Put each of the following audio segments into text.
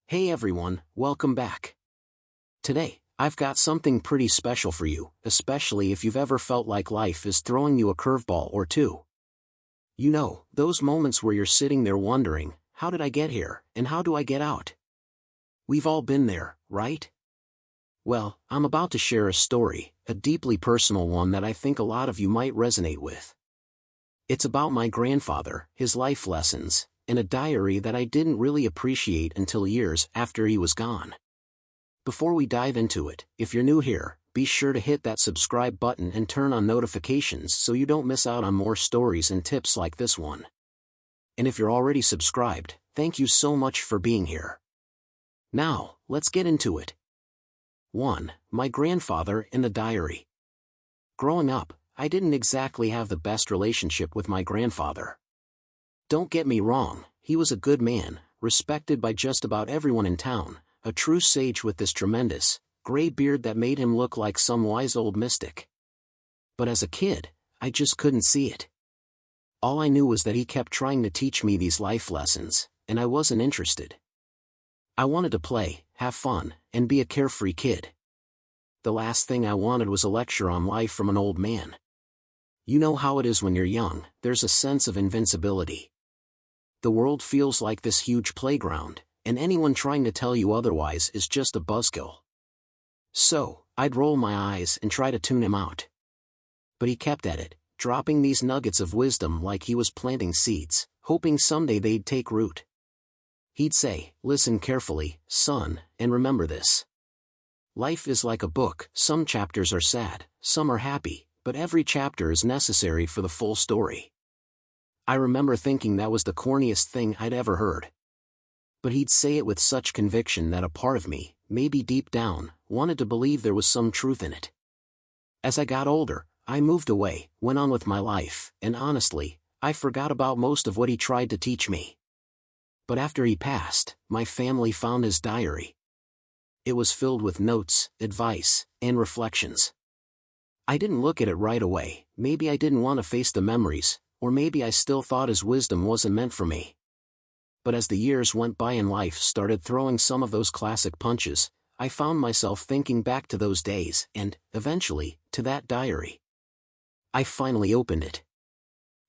Hey everyone, welcome back. Today, I've got something pretty special for you, especially if you've ever felt like life is throwing you a curveball or two. You know, those moments where you're sitting there wondering, how did I get here, and how do I get out? We've all been there, right? Well, I'm about to share a story, a deeply personal one that I think a lot of you might resonate with. It's about my grandfather, his life lessons, and a diary that I didn't really appreciate until years after he was gone. Before we dive into it, if you're new here, be sure to hit that subscribe button and turn on notifications so you don't miss out on more stories and tips like this one. And if you're already subscribed, thank you so much for being here. Now, let's get into it. 1. My grandfather in the diary. Growing up, I didn't exactly have the best relationship with my grandfather. Don't get me wrong, he was a good man, respected by just about everyone in town, a true sage with this tremendous, gray beard that made him look like some wise old mystic. But as a kid, I just couldn't see it. All I knew was that he kept trying to teach me these life lessons, and I wasn't interested. I wanted to play, have fun, and be a carefree kid. The last thing I wanted was a lecture on life from an old man. You know how it is when you're young, there's a sense of invincibility. The world feels like this huge playground, and anyone trying to tell you otherwise is just a buzzkill. So, I'd roll my eyes and try to tune him out. But he kept at it, dropping these nuggets of wisdom like he was planting seeds, hoping someday they'd take root. He'd say, "Listen carefully, son, and remember this. Life is like a book, some chapters are sad, some are happy, but every chapter is necessary for the full story." I remember thinking that was the corniest thing I'd ever heard. But he'd say it with such conviction that a part of me, maybe deep down, wanted to believe there was some truth in it. As I got older, I moved away, went on with my life, and honestly, I forgot about most of what he tried to teach me. But after he passed, my family found his diary. It was filled with notes, advice, and reflections. I didn't look at it right away, maybe I didn't want to face the memories, or maybe I still thought his wisdom wasn't meant for me. But as the years went by and life started throwing some of those classic punches, I found myself thinking back to those days and, eventually, to that diary. I finally opened it.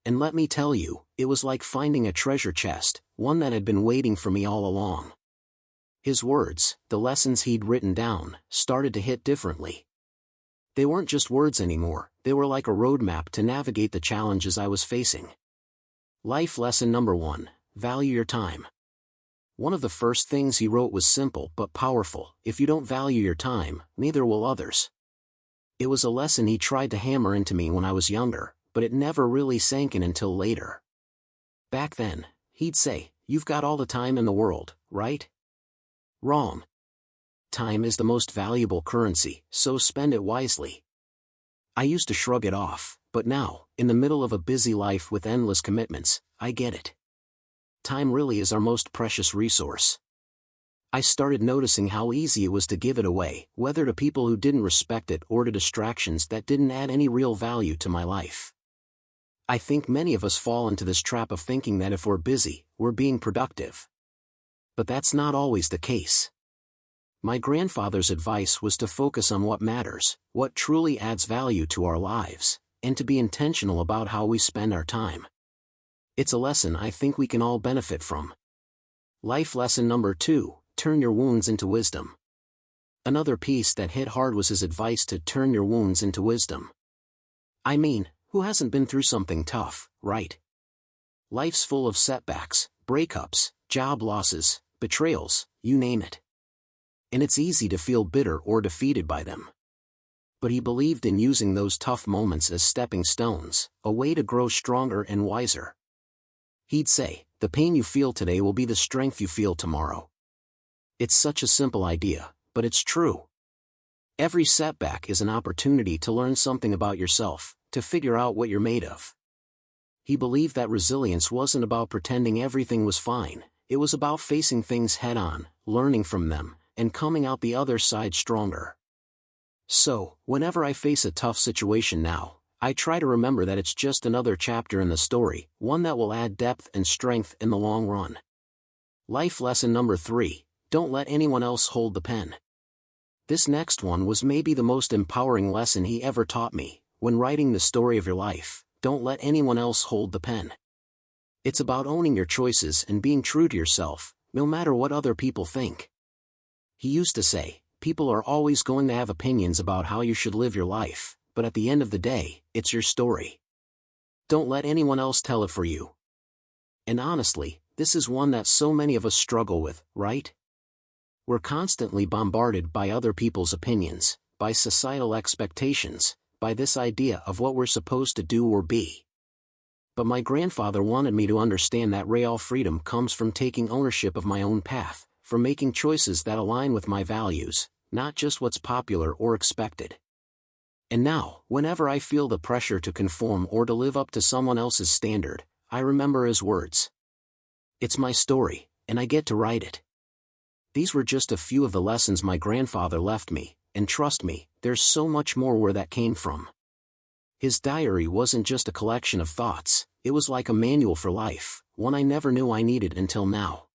And let me tell you, it was like finding a treasure chest, one that had been waiting for me all along. His words, the lessons he'd written down, started to hit differently. They weren't just words anymore, they were like a roadmap to navigate the challenges I was facing. Life lesson number 1, value your time. One of the first things he wrote was simple but powerful: if you don't value your time, neither will others. It was a lesson he tried to hammer into me when I was younger, but it never really sank in until later. Back then, he'd say, "You've got all the time in the world, right?" Wrong. Time is the most valuable currency, so spend it wisely. I used to shrug it off, but now, in the middle of a busy life with endless commitments, I get it. Time really is our most precious resource. I started noticing how easy it was to give it away, whether to people who didn't respect it or to distractions that didn't add any real value to my life. I think many of us fall into this trap of thinking that if we're busy, we're being productive. But that's not always the case. My grandfather's advice was to focus on what matters, what truly adds value to our lives, and to be intentional about how we spend our time. It's a lesson I think we can all benefit from. Life lesson number 2, turn your wounds into wisdom. Another piece that hit hard was his advice to turn your wounds into wisdom. I mean, who hasn't been through something tough, right? Life's full of setbacks, breakups, job losses, betrayals, you name it. And it's easy to feel bitter or defeated by them. But he believed in using those tough moments as stepping stones, a way to grow stronger and wiser. He'd say, "The pain you feel today will be the strength you feel tomorrow." It's such a simple idea, but it's true. Every setback is an opportunity to learn something about yourself, to figure out what you're made of. He believed that resilience wasn't about pretending everything was fine, it was about facing things head-on, learning from them, and coming out the other side stronger. So, whenever I face a tough situation now, I try to remember that it's just another chapter in the story, one that will add depth and strength in the long run. Life lesson number 3, Don't let anyone else hold the pen. This next one was maybe the most empowering lesson he ever taught me. When writing the story of your life, don't let anyone else hold the pen. It's about owning your choices and being true to yourself, no matter what other people think. He used to say, people are always going to have opinions about how you should live your life, but at the end of the day, it's your story. Don't let anyone else tell it for you. And honestly, this is one that so many of us struggle with, right? We're constantly bombarded by other people's opinions, by societal expectations, by this idea of what we're supposed to do or be. But my grandfather wanted me to understand that real freedom comes from taking ownership of my own path, from making choices that align with my values, not just what's popular or expected. And now, whenever I feel the pressure to conform or to live up to someone else's standard, I remember his words. It's my story, and I get to write it. These were just a few of the lessons my grandfather left me, and trust me, there's so much more where that came from. His diary wasn't just a collection of thoughts, it was like a manual for life, one I never knew I needed until now.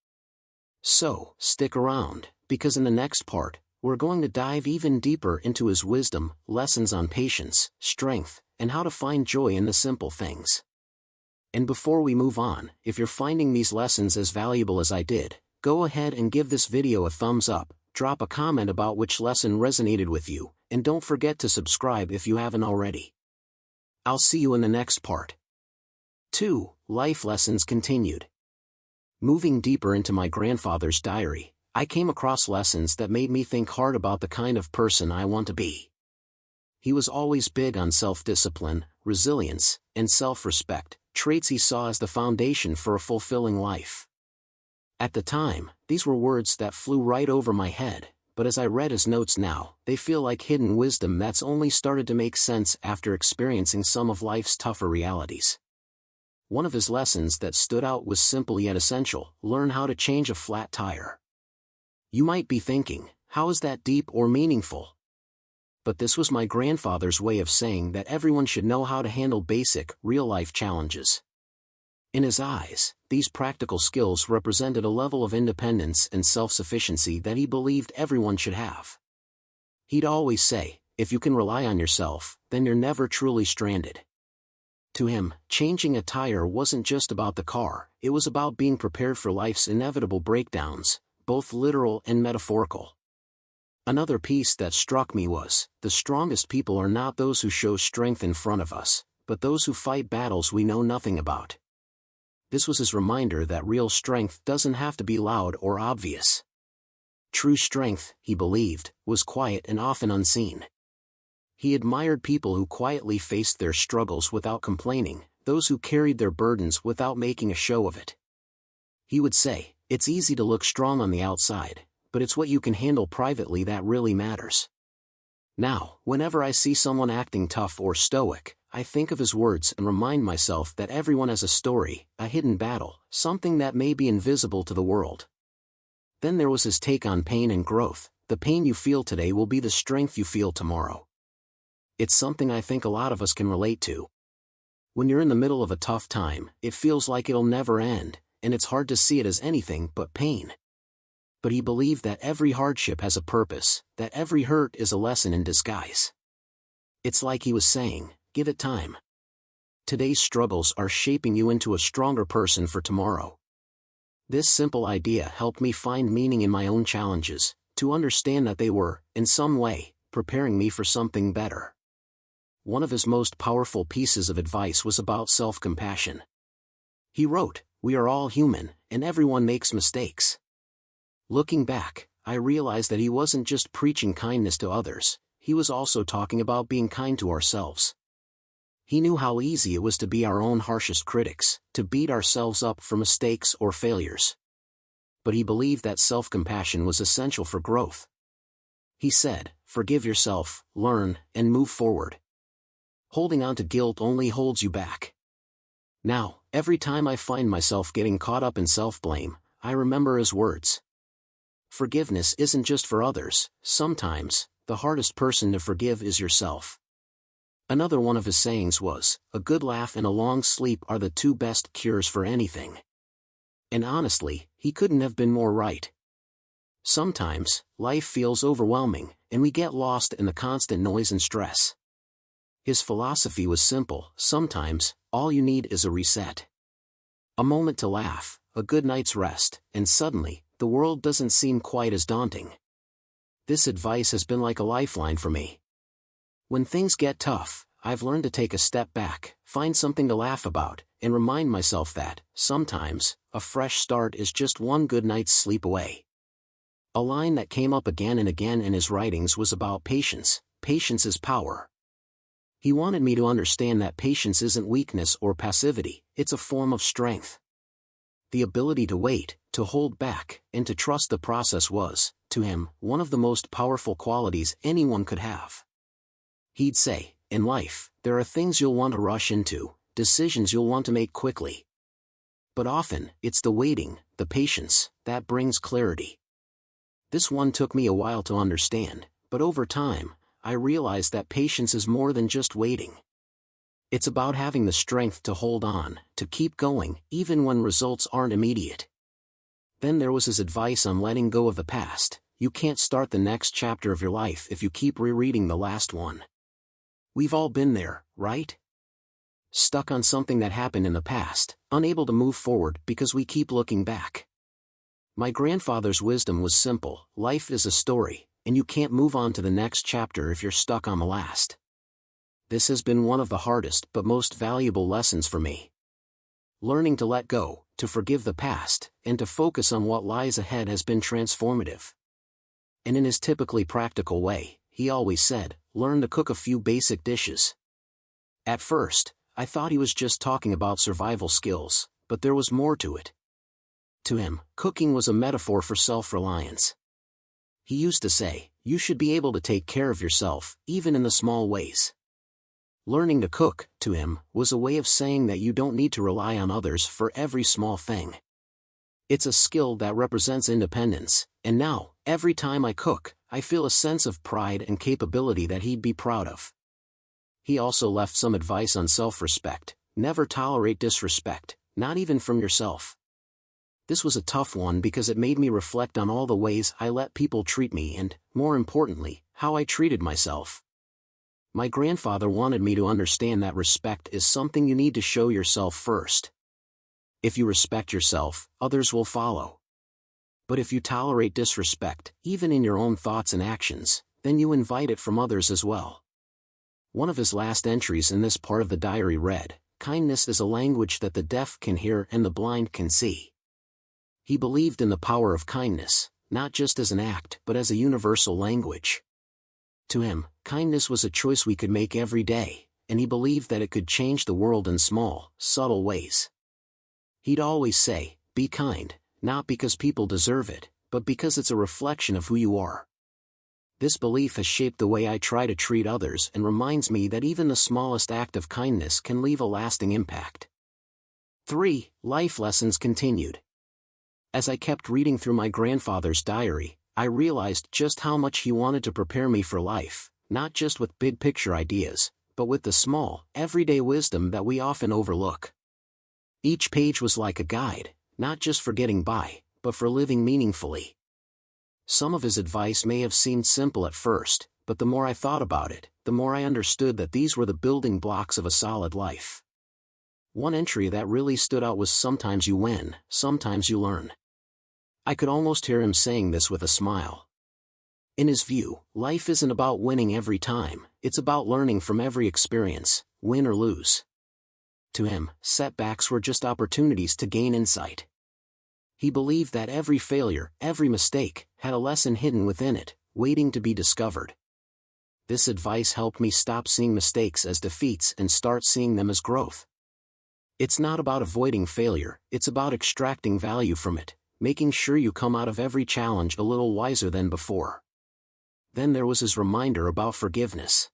So, stick around, because in the next part, we're going to dive even deeper into his wisdom, lessons on patience, strength, and how to find joy in the simple things. And before we move on, if you're finding these lessons as valuable as I did, go ahead and give this video a thumbs up, drop a comment about which lesson resonated with you, and don't forget to subscribe if you haven't already. I'll see you in the next part. 2. Life Lessons Continued. Moving deeper into my grandfather's diary, I came across lessons that made me think hard about the kind of person I want to be. He was always big on self-discipline, resilience, and self-respect, traits he saw as the foundation for a fulfilling life. At the time, these were words that flew right over my head, but as I read his notes now, they feel like hidden wisdom that's only started to make sense after experiencing some of life's tougher realities. One of his lessons that stood out was simple yet essential: learn how to change a flat tire. You might be thinking, how is that deep or meaningful? But this was my grandfather's way of saying that everyone should know how to handle basic, real-life challenges. In his eyes, these practical skills represented a level of independence and self-sufficiency that he believed everyone should have. He'd always say, if you can rely on yourself, then you're never truly stranded. To him, changing a tire wasn't just about the car, it was about being prepared for life's inevitable breakdowns, both literal and metaphorical. Another piece that struck me was, the strongest people are not those who show strength in front of us, but those who fight battles we know nothing about. This was his reminder that real strength doesn't have to be loud or obvious. True strength, he believed, was quiet and often unseen. He admired people who quietly faced their struggles without complaining, those who carried their burdens without making a show of it. He would say, it's easy to look strong on the outside, but it's what you can handle privately that really matters. Now, whenever I see someone acting tough or stoic, I think of his words and remind myself that everyone has a story, a hidden battle, something that may be invisible to the world. Then there was his take on pain and growth. The pain you feel today will be the strength you feel tomorrow. It's something I think a lot of us can relate to. When you're in the middle of a tough time, it feels like it'll never end, and it's hard to see it as anything but pain. But he believed that every hardship has a purpose, that every hurt is a lesson in disguise. It's like he was saying, give it time. Today's struggles are shaping you into a stronger person for tomorrow. This simple idea helped me find meaning in my own challenges, to understand that they were, in some way, preparing me for something better. One of his most powerful pieces of advice was about self-compassion. He wrote, "We are all human, and everyone makes mistakes." Looking back, I realized that he wasn't just preaching kindness to others, he was also talking about being kind to ourselves. He knew how easy it was to be our own harshest critics, to beat ourselves up for mistakes or failures. But he believed that self-compassion was essential for growth. He said, forgive yourself, learn, and move forward. Holding on to guilt only holds you back. Now, every time I find myself getting caught up in self-blame, I remember his words. Forgiveness isn't just for others, sometimes, the hardest person to forgive is yourself. Another one of his sayings was, a good laugh and a long sleep are the two best cures for anything. And honestly, he couldn't have been more right. Sometimes, life feels overwhelming, and we get lost in the constant noise and stress. His philosophy was simple: sometimes, all you need is a reset. A moment to laugh, a good night's rest, and suddenly, the world doesn't seem quite as daunting. This advice has been like a lifeline for me. When things get tough, I've learned to take a step back, find something to laugh about, and remind myself that, sometimes, a fresh start is just one good night's sleep away. A line that came up again and again in his writings was about patience. Patience is power. He wanted me to understand that patience isn't weakness or passivity, it's a form of strength. The ability to wait, to hold back, and to trust the process was, to him, one of the most powerful qualities anyone could have. He'd say, in life, there are things you'll want to rush into, decisions you'll want to make quickly. But often, it's the waiting, the patience, that brings clarity. This one took me a while to understand, but over time, I realized that patience is more than just waiting. It's about having the strength to hold on, to keep going, even when results aren't immediate. Then there was his advice on letting go of the past. You can't start the next chapter of your life if you keep rereading the last one. We've all been there, right? Stuck on something that happened in the past, unable to move forward because we keep looking back. My grandfather's wisdom was simple: life is a story, and you can't move on to the next chapter if you're stuck on the last. This has been one of the hardest but most valuable lessons for me. Learning to let go, to forgive the past, and to focus on what lies ahead has been transformative. And in his typically practical way, he always said, learn to cook a few basic dishes. At first, I thought he was just talking about survival skills, but there was more to it. To him, cooking was a metaphor for self-reliance. He used to say, you should be able to take care of yourself, even in the small ways. Learning to cook, to him, was a way of saying that you don't need to rely on others for every small thing. It's a skill that represents independence, and now, every time I cook, I feel a sense of pride and capability that he'd be proud of. He also left some advice on self-respect: never tolerate disrespect, not even from yourself. This was a tough one because it made me reflect on all the ways I let people treat me and, more importantly, how I treated myself. My grandfather wanted me to understand that respect is something you need to show yourself first. If you respect yourself, others will follow. But if you tolerate disrespect, even in your own thoughts and actions, then you invite it from others as well. One of his last entries in this part of the diary read, kindness is a language that the deaf can hear and the blind can see. He believed in the power of kindness, not just as an act but as a universal language. To him, kindness was a choice we could make every day, and he believed that it could change the world in small, subtle ways. He'd always say, be kind, not because people deserve it, but because it's a reflection of who you are. This belief has shaped the way I try to treat others and reminds me that even the smallest act of kindness can leave a lasting impact. 3. Life lessons continued. As I kept reading through my grandfather's diary, I realized just how much he wanted to prepare me for life, not just with big-picture ideas, but with the small, everyday wisdom that we often overlook. Each page was like a guide, not just for getting by, but for living meaningfully. Some of his advice may have seemed simple at first, but the more I thought about it, the more I understood that these were the building blocks of a solid life. One entry that really stood out was sometimes you win, sometimes you learn. I could almost hear him saying this with a smile. In his view, life isn't about winning every time, it's about learning from every experience, win or lose. To him, setbacks were just opportunities to gain insight. He believed that every failure, every mistake, had a lesson hidden within it, waiting to be discovered. This advice helped me stop seeing mistakes as defeats and start seeing them as growth. It's not about avoiding failure, it's about extracting value from it, making sure you come out of every challenge a little wiser than before. Then there was his reminder about forgiveness.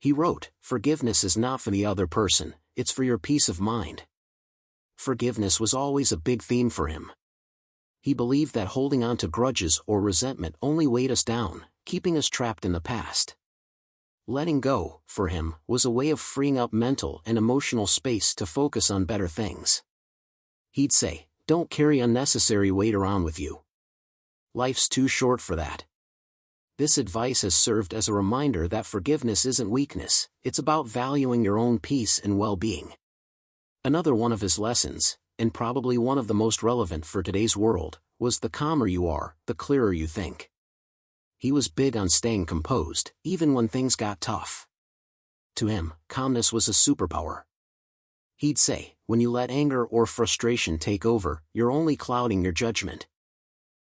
He wrote, forgiveness is not for the other person, it's for your peace of mind. Forgiveness was always a big theme for him. He believed that holding on to grudges or resentment only weighed us down, keeping us trapped in the past. Letting go, for him, was a way of freeing up mental and emotional space to focus on better things. He'd say, don't carry unnecessary weight around with you. Life's too short for that. This advice has served as a reminder that forgiveness isn't weakness, it's about valuing your own peace and well-being. Another one of his lessons, and probably one of the most relevant for today's world, was the calmer you are, the clearer you think. He was big on staying composed, even when things got tough. To him, calmness was a superpower. He'd say, when you let anger or frustration take over, you're only clouding your judgment.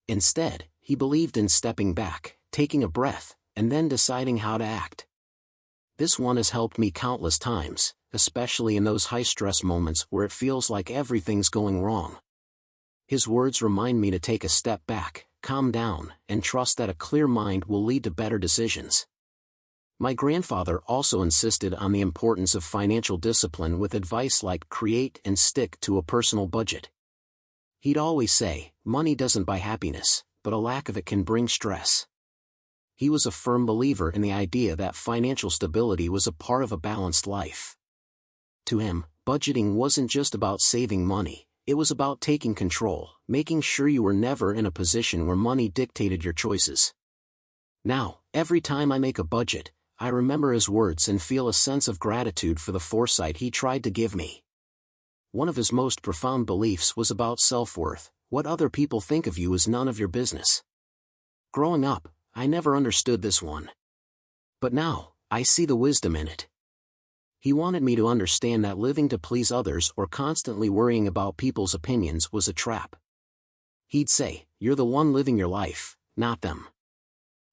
Instead, he believed in stepping back, taking a breath, and then deciding how to act. This one has helped me countless times, especially in those high-stress moments where it feels like everything's going wrong. His words remind me to take a step back, calm down, and trust that a clear mind will lead to better decisions. My grandfather also insisted on the importance of financial discipline with advice like create and stick to a personal budget. He'd always say, money doesn't buy happiness, but a lack of it can bring stress. He was a firm believer in the idea that financial stability was a part of a balanced life. To him, budgeting wasn't just about saving money, it was about taking control, making sure you were never in a position where money dictated your choices. Now, every time I make a budget, I remember his words and feel a sense of gratitude for the foresight he tried to give me. One of his most profound beliefs was about self-worth. What other people think of you is none of your business. Growing up, I never understood this one. But now, I see the wisdom in it. He wanted me to understand that living to please others or constantly worrying about people's opinions was a trap. He'd say, you're the one living your life, not them.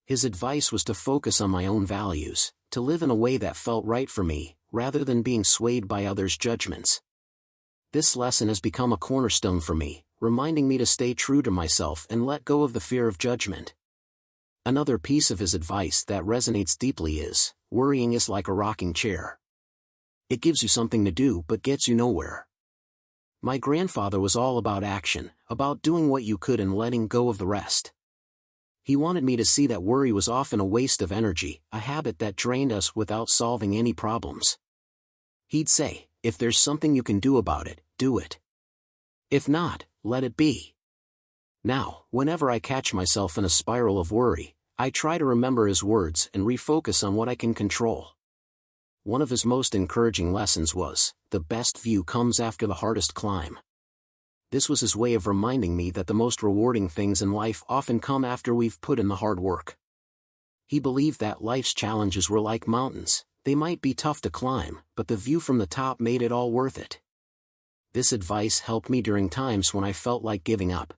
His advice was to focus on my own values, to live in a way that felt right for me, rather than being swayed by others' judgments. This lesson has become a cornerstone for me, reminding me to stay true to myself and let go of the fear of judgment. Another piece of his advice that resonates deeply is, worrying is like a rocking chair. It gives you something to do but gets you nowhere. My grandfather was all about action, about doing what you could and letting go of the rest. He wanted me to see that worry was often a waste of energy, a habit that drained us without solving any problems. He'd say, if there's something you can do about it, do it. If not, let it be. Now, whenever I catch myself in a spiral of worry, I try to remember his words and refocus on what I can control. One of his most encouraging lessons was, the best view comes after the hardest climb. This was his way of reminding me that the most rewarding things in life often come after we've put in the hard work. He believed that life's challenges were like mountains. They might be tough to climb, but the view from the top made it all worth it. This advice helped me during times when I felt like giving up.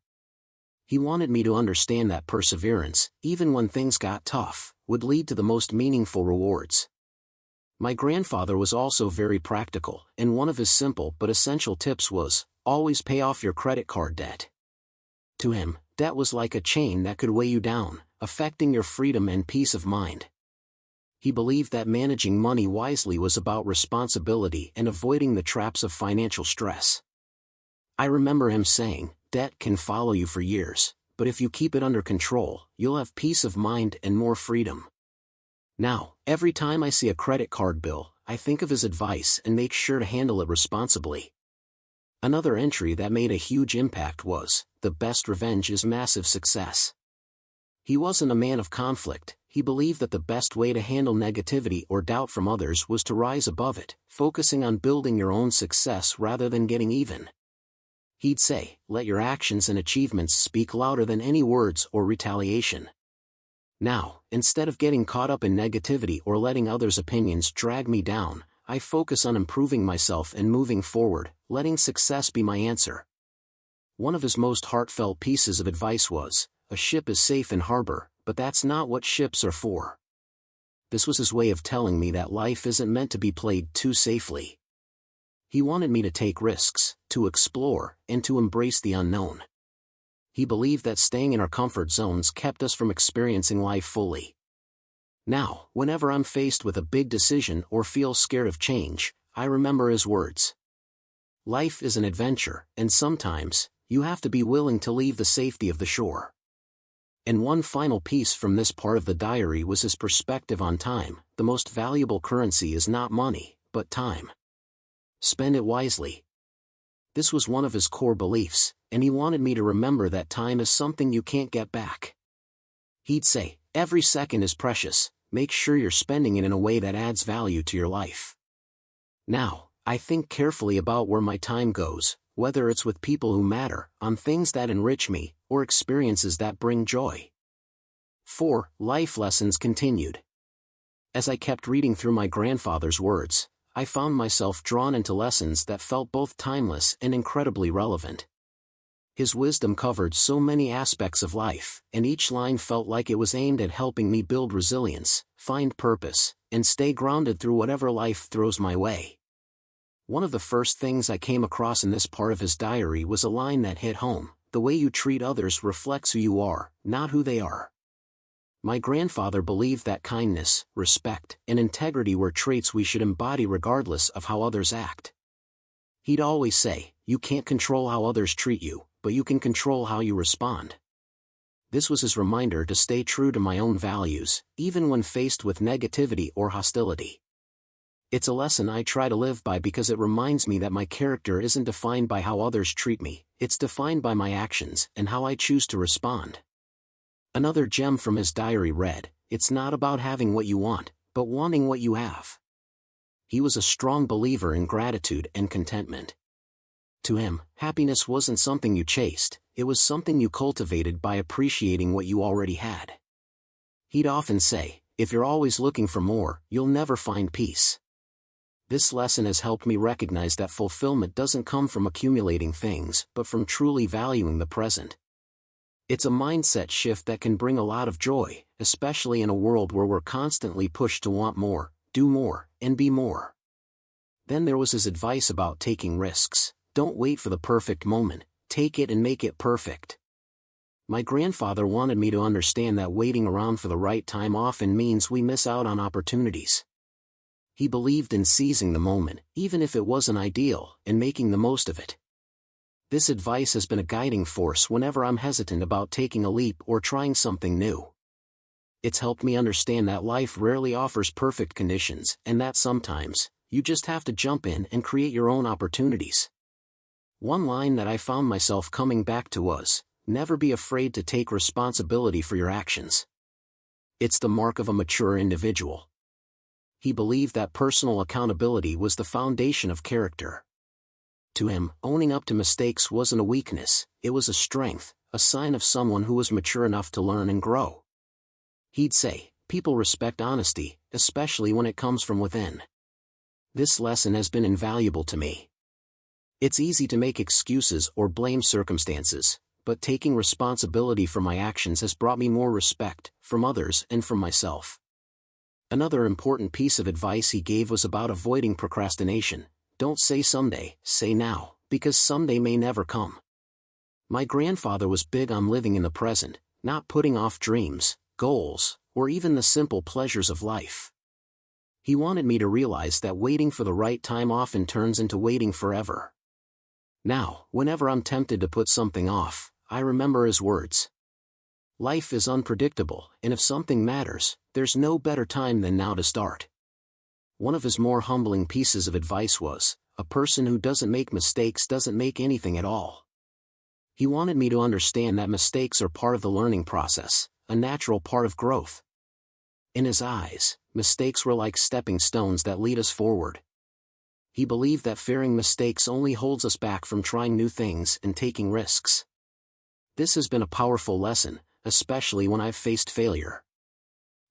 He wanted me to understand that perseverance, even when things got tough, would lead to the most meaningful rewards. My grandfather was also very practical, and one of his simple but essential tips was, always pay off your credit card debt. To him, debt was like a chain that could weigh you down, affecting your freedom and peace of mind. He believed that managing money wisely was about responsibility and avoiding the traps of financial stress. I remember him saying, debt can follow you for years, but if you keep it under control, you'll have peace of mind and more freedom. Now, every time I see a credit card bill, I think of his advice and make sure to handle it responsibly. Another entry that made a huge impact was, the best revenge is massive success. He wasn't a man of conflict. He believed that the best way to handle negativity or doubt from others was to rise above it, focusing on building your own success rather than getting even. He'd say, let your actions and achievements speak louder than any words or retaliation. Now, instead of getting caught up in negativity or letting others' opinions drag me down, I focus on improving myself and moving forward, letting success be my answer. One of his most heartfelt pieces of advice was, a ship is safe in harbor, but that's not what ships are for. This was his way of telling me that life isn't meant to be played too safely. He wanted me to take risks, to explore, and to embrace the unknown. He believed that staying in our comfort zones kept us from experiencing life fully. Now, whenever I'm faced with a big decision or feel scared of change, I remember his words. Life is an adventure, and sometimes, you have to be willing to leave the safety of the shore. And one final piece from this part of the diary was his perspective on time. The most valuable currency is not money, but time. Spend it wisely. This was one of his core beliefs. and he wanted me to remember that time is something you can't get back. He'd say, "Every second is precious, make sure you're spending it in a way that adds value to your life." Now, I think carefully about where my time goes, whether it's with people who matter, on things that enrich me, or experiences that bring joy. 4. Life lessons continued. As I kept reading through my grandfather's words, I found myself drawn into lessons that felt both timeless and incredibly relevant. His wisdom covered so many aspects of life, and each line felt like it was aimed at helping me build resilience, find purpose, and stay grounded through whatever life throws my way. One of the first things I came across in this part of his diary was a line that hit home: "The way you treat others reflects who you are, not who they are." My grandfather believed that kindness, respect, and integrity were traits we should embody regardless of how others act. He'd always say, "You can't control how others treat you, but you can control how you respond." This was his reminder to stay true to my own values, even when faced with negativity or hostility. It's a lesson I try to live by because it reminds me that my character isn't defined by how others treat me, it's defined by my actions and how I choose to respond. Another gem from his diary read, "It's not about having what you want, but wanting what you have." He was a strong believer in gratitude and contentment. To him, happiness wasn't something you chased, it was something you cultivated by appreciating what you already had. He'd often say, "If you're always looking for more, you'll never find peace." This lesson has helped me recognize that fulfillment doesn't come from accumulating things, but from truly valuing the present. It's a mindset shift that can bring a lot of joy, especially in a world where we're constantly pushed to want more, do more, and be more. Then there was his advice about taking risks. Don't wait for the perfect moment, take it and make it perfect. My grandfather wanted me to understand that waiting around for the right time often means we miss out on opportunities. He believed in seizing the moment, even if it wasn't ideal, and making the most of it. This advice has been a guiding force whenever I'm hesitant about taking a leap or trying something new. It's helped me understand that life rarely offers perfect conditions, and that sometimes, you just have to jump in and create your own opportunities. One line that I found myself coming back to was, "Never be afraid to take responsibility for your actions. It's the mark of a mature individual." He believed that personal accountability was the foundation of character. To him, owning up to mistakes wasn't a weakness, it was a strength, a sign of someone who was mature enough to learn and grow. He'd say, "People respect honesty, especially when it comes from within." This lesson has been invaluable to me. It's easy to make excuses or blame circumstances, but taking responsibility for my actions has brought me more respect, from others and from myself. Another important piece of advice he gave was about avoiding procrastination. Don't say someday, say now, because someday may never come. My grandfather was big on living in the present, not putting off dreams, goals, or even the simple pleasures of life. He wanted me to realize that waiting for the right time often turns into waiting forever. Now, whenever I'm tempted to put something off, I remember his words. Life is unpredictable, and if something matters, there's no better time than now to start. One of his more humbling pieces of advice was, "A person who doesn't make mistakes doesn't make anything at all." He wanted me to understand that mistakes are part of the learning process, a natural part of growth. In his eyes, mistakes were like stepping stones that lead us forward. He believed that fearing mistakes only holds us back from trying new things and taking risks. This has been a powerful lesson, especially when I've faced failure.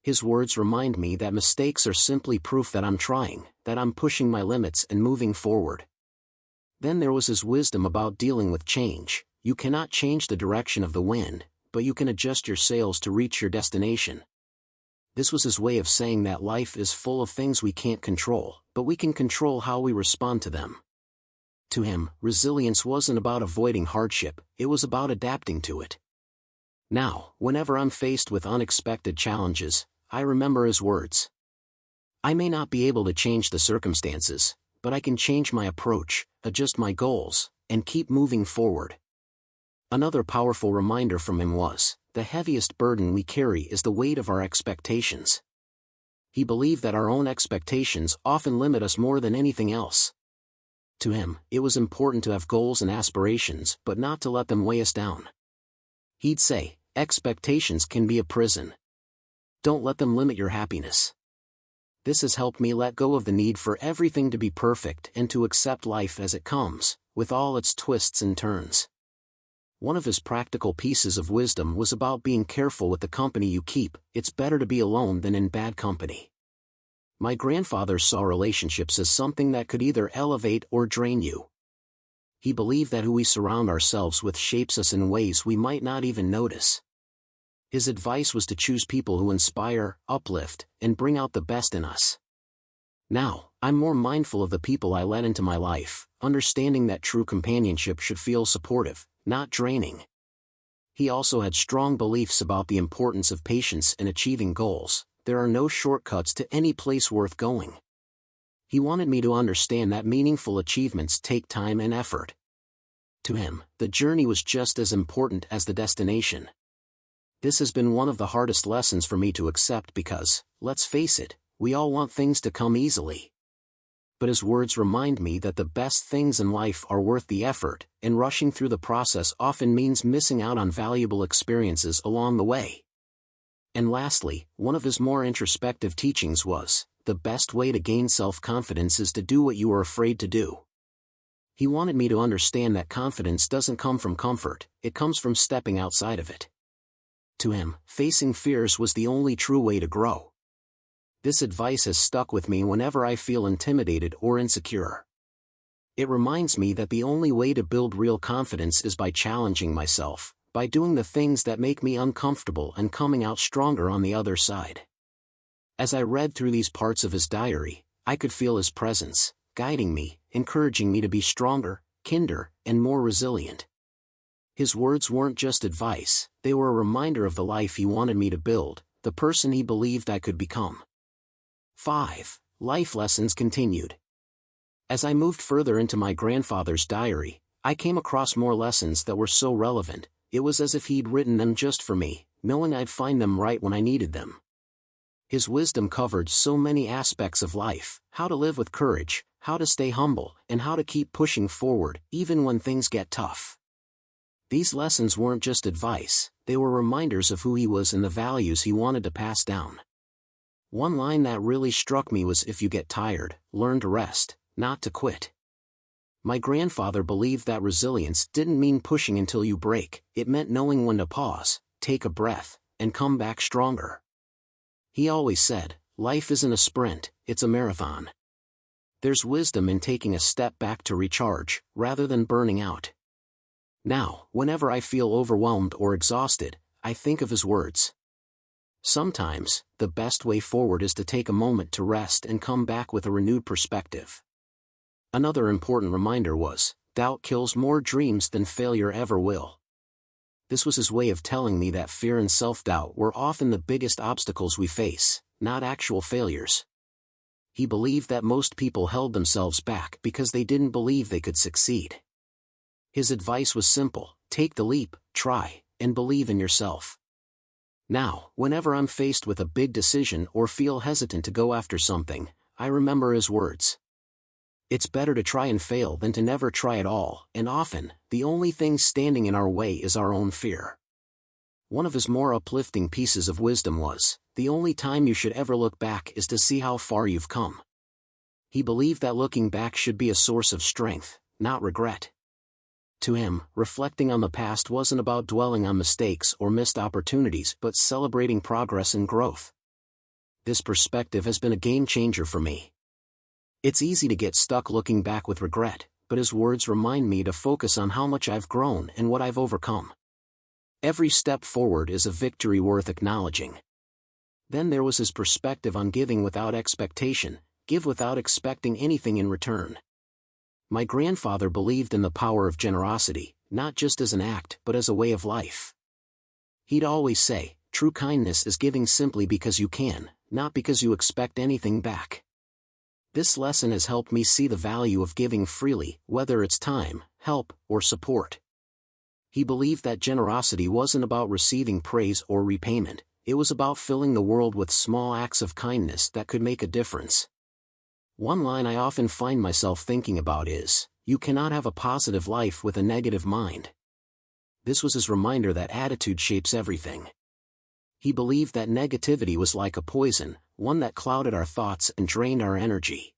His words remind me that mistakes are simply proof that I'm trying, that I'm pushing my limits and moving forward. Then there was his wisdom about dealing with change. You cannot change the direction of the wind, but you can adjust your sails to reach your destination. This was his way of saying that life is full of things we can't control, but we can control how we respond to them. To him, resilience wasn't about avoiding hardship, it was about adapting to it. Now, whenever I'm faced with unexpected challenges, I remember his words. I may not be able to change the circumstances, but I can change my approach, adjust my goals, and keep moving forward. Another powerful reminder from him was, the heaviest burden we carry is the weight of our expectations. He believed that our own expectations often limit us more than anything else. To him, it was important to have goals and aspirations but not to let them weigh us down. He'd say, expectations can be a prison. Don't let them limit your happiness. This has helped me let go of the need for everything to be perfect and to accept life as it comes, with all its twists and turns. One of his practical pieces of wisdom was about being careful with the company you keep. It's better to be alone than in bad company. My grandfather saw relationships as something that could either elevate or drain you. He believed that who we surround ourselves with shapes us in ways we might not even notice. His advice was to choose people who inspire, uplift, and bring out the best in us. Now, I'm more mindful of the people I let into my life, understanding that true companionship should feel supportive, not draining. He also had strong beliefs about the importance of patience in achieving goals. There are no shortcuts to any place worth going. He wanted me to understand that meaningful achievements take time and effort. To him, the journey was just as important as the destination. This has been one of the hardest lessons for me to accept because, let's face it, we all want things to come easily. But his words remind me that the best things in life are worth the effort, and rushing through the process often means missing out on valuable experiences along the way. And lastly, one of his more introspective teachings was, the best way to gain self-confidence is to do what you are afraid to do. He wanted me to understand that confidence doesn't come from comfort, it comes from stepping outside of it. To him, facing fears was the only true way to grow. This advice has stuck with me whenever I feel intimidated or insecure. It reminds me that the only way to build real confidence is by challenging myself, by doing the things that make me uncomfortable and coming out stronger on the other side. As I read through these parts of his diary, I could feel his presence, guiding me, encouraging me to be stronger, kinder, and more resilient. His words weren't just advice, they were a reminder of the life he wanted me to build, the person he believed I could become. 5. Life lessons continued. As I moved further into my grandfather's diary, I came across more lessons that were so relevant. It was as if he'd written them just for me, knowing I'd find them right when I needed them. His wisdom covered so many aspects of life: how to live with courage, how to stay humble, and how to keep pushing forward, even when things get tough. These lessons weren't just advice, they were reminders of who he was and the values he wanted to pass down. One line that really struck me was, if you get tired, learn to rest, not to quit. My grandfather believed that resilience didn't mean pushing until you break, it meant knowing when to pause, take a breath, and come back stronger. He always said, life isn't a sprint, it's a marathon. There's wisdom in taking a step back to recharge, rather than burning out. Now, whenever I feel overwhelmed or exhausted, I think of his words. Sometimes, the best way forward is to take a moment to rest and come back with a renewed perspective. Another important reminder was, doubt kills more dreams than failure ever will. This was his way of telling me that fear and self-doubt were often the biggest obstacles we face, not actual failures. He believed that most people held themselves back because they didn't believe they could succeed. His advice was simple: take the leap, try, and believe in yourself. Now, whenever I'm faced with a big decision or feel hesitant to go after something, I remember his words. It's better to try and fail than to never try at all, and often, the only thing standing in our way is our own fear. One of his more uplifting pieces of wisdom was, the only time you should ever look back is to see how far you've come. He believed that looking back should be a source of strength, not regret. To him, reflecting on the past wasn't about dwelling on mistakes or missed opportunities but celebrating progress and growth. This perspective has been a game changer for me. It's easy to get stuck looking back with regret, but his words remind me to focus on how much I've grown and what I've overcome. Every step forward is a victory worth acknowledging. Then there was his perspective on giving without expectation: give without expecting anything in return. My grandfather believed in the power of generosity, not just as an act but as a way of life. He'd always say, true kindness is giving simply because you can, not because you expect anything back. This lesson has helped me see the value of giving freely, whether it's time, help, or support. He believed that generosity wasn't about receiving praise or repayment, it was about filling the world with small acts of kindness that could make a difference. One line I often find myself thinking about is, You cannot have a positive life with a negative mind. This was his reminder that attitude shapes everything. He believed that negativity was like a poison, one that clouded our thoughts and drained our energy.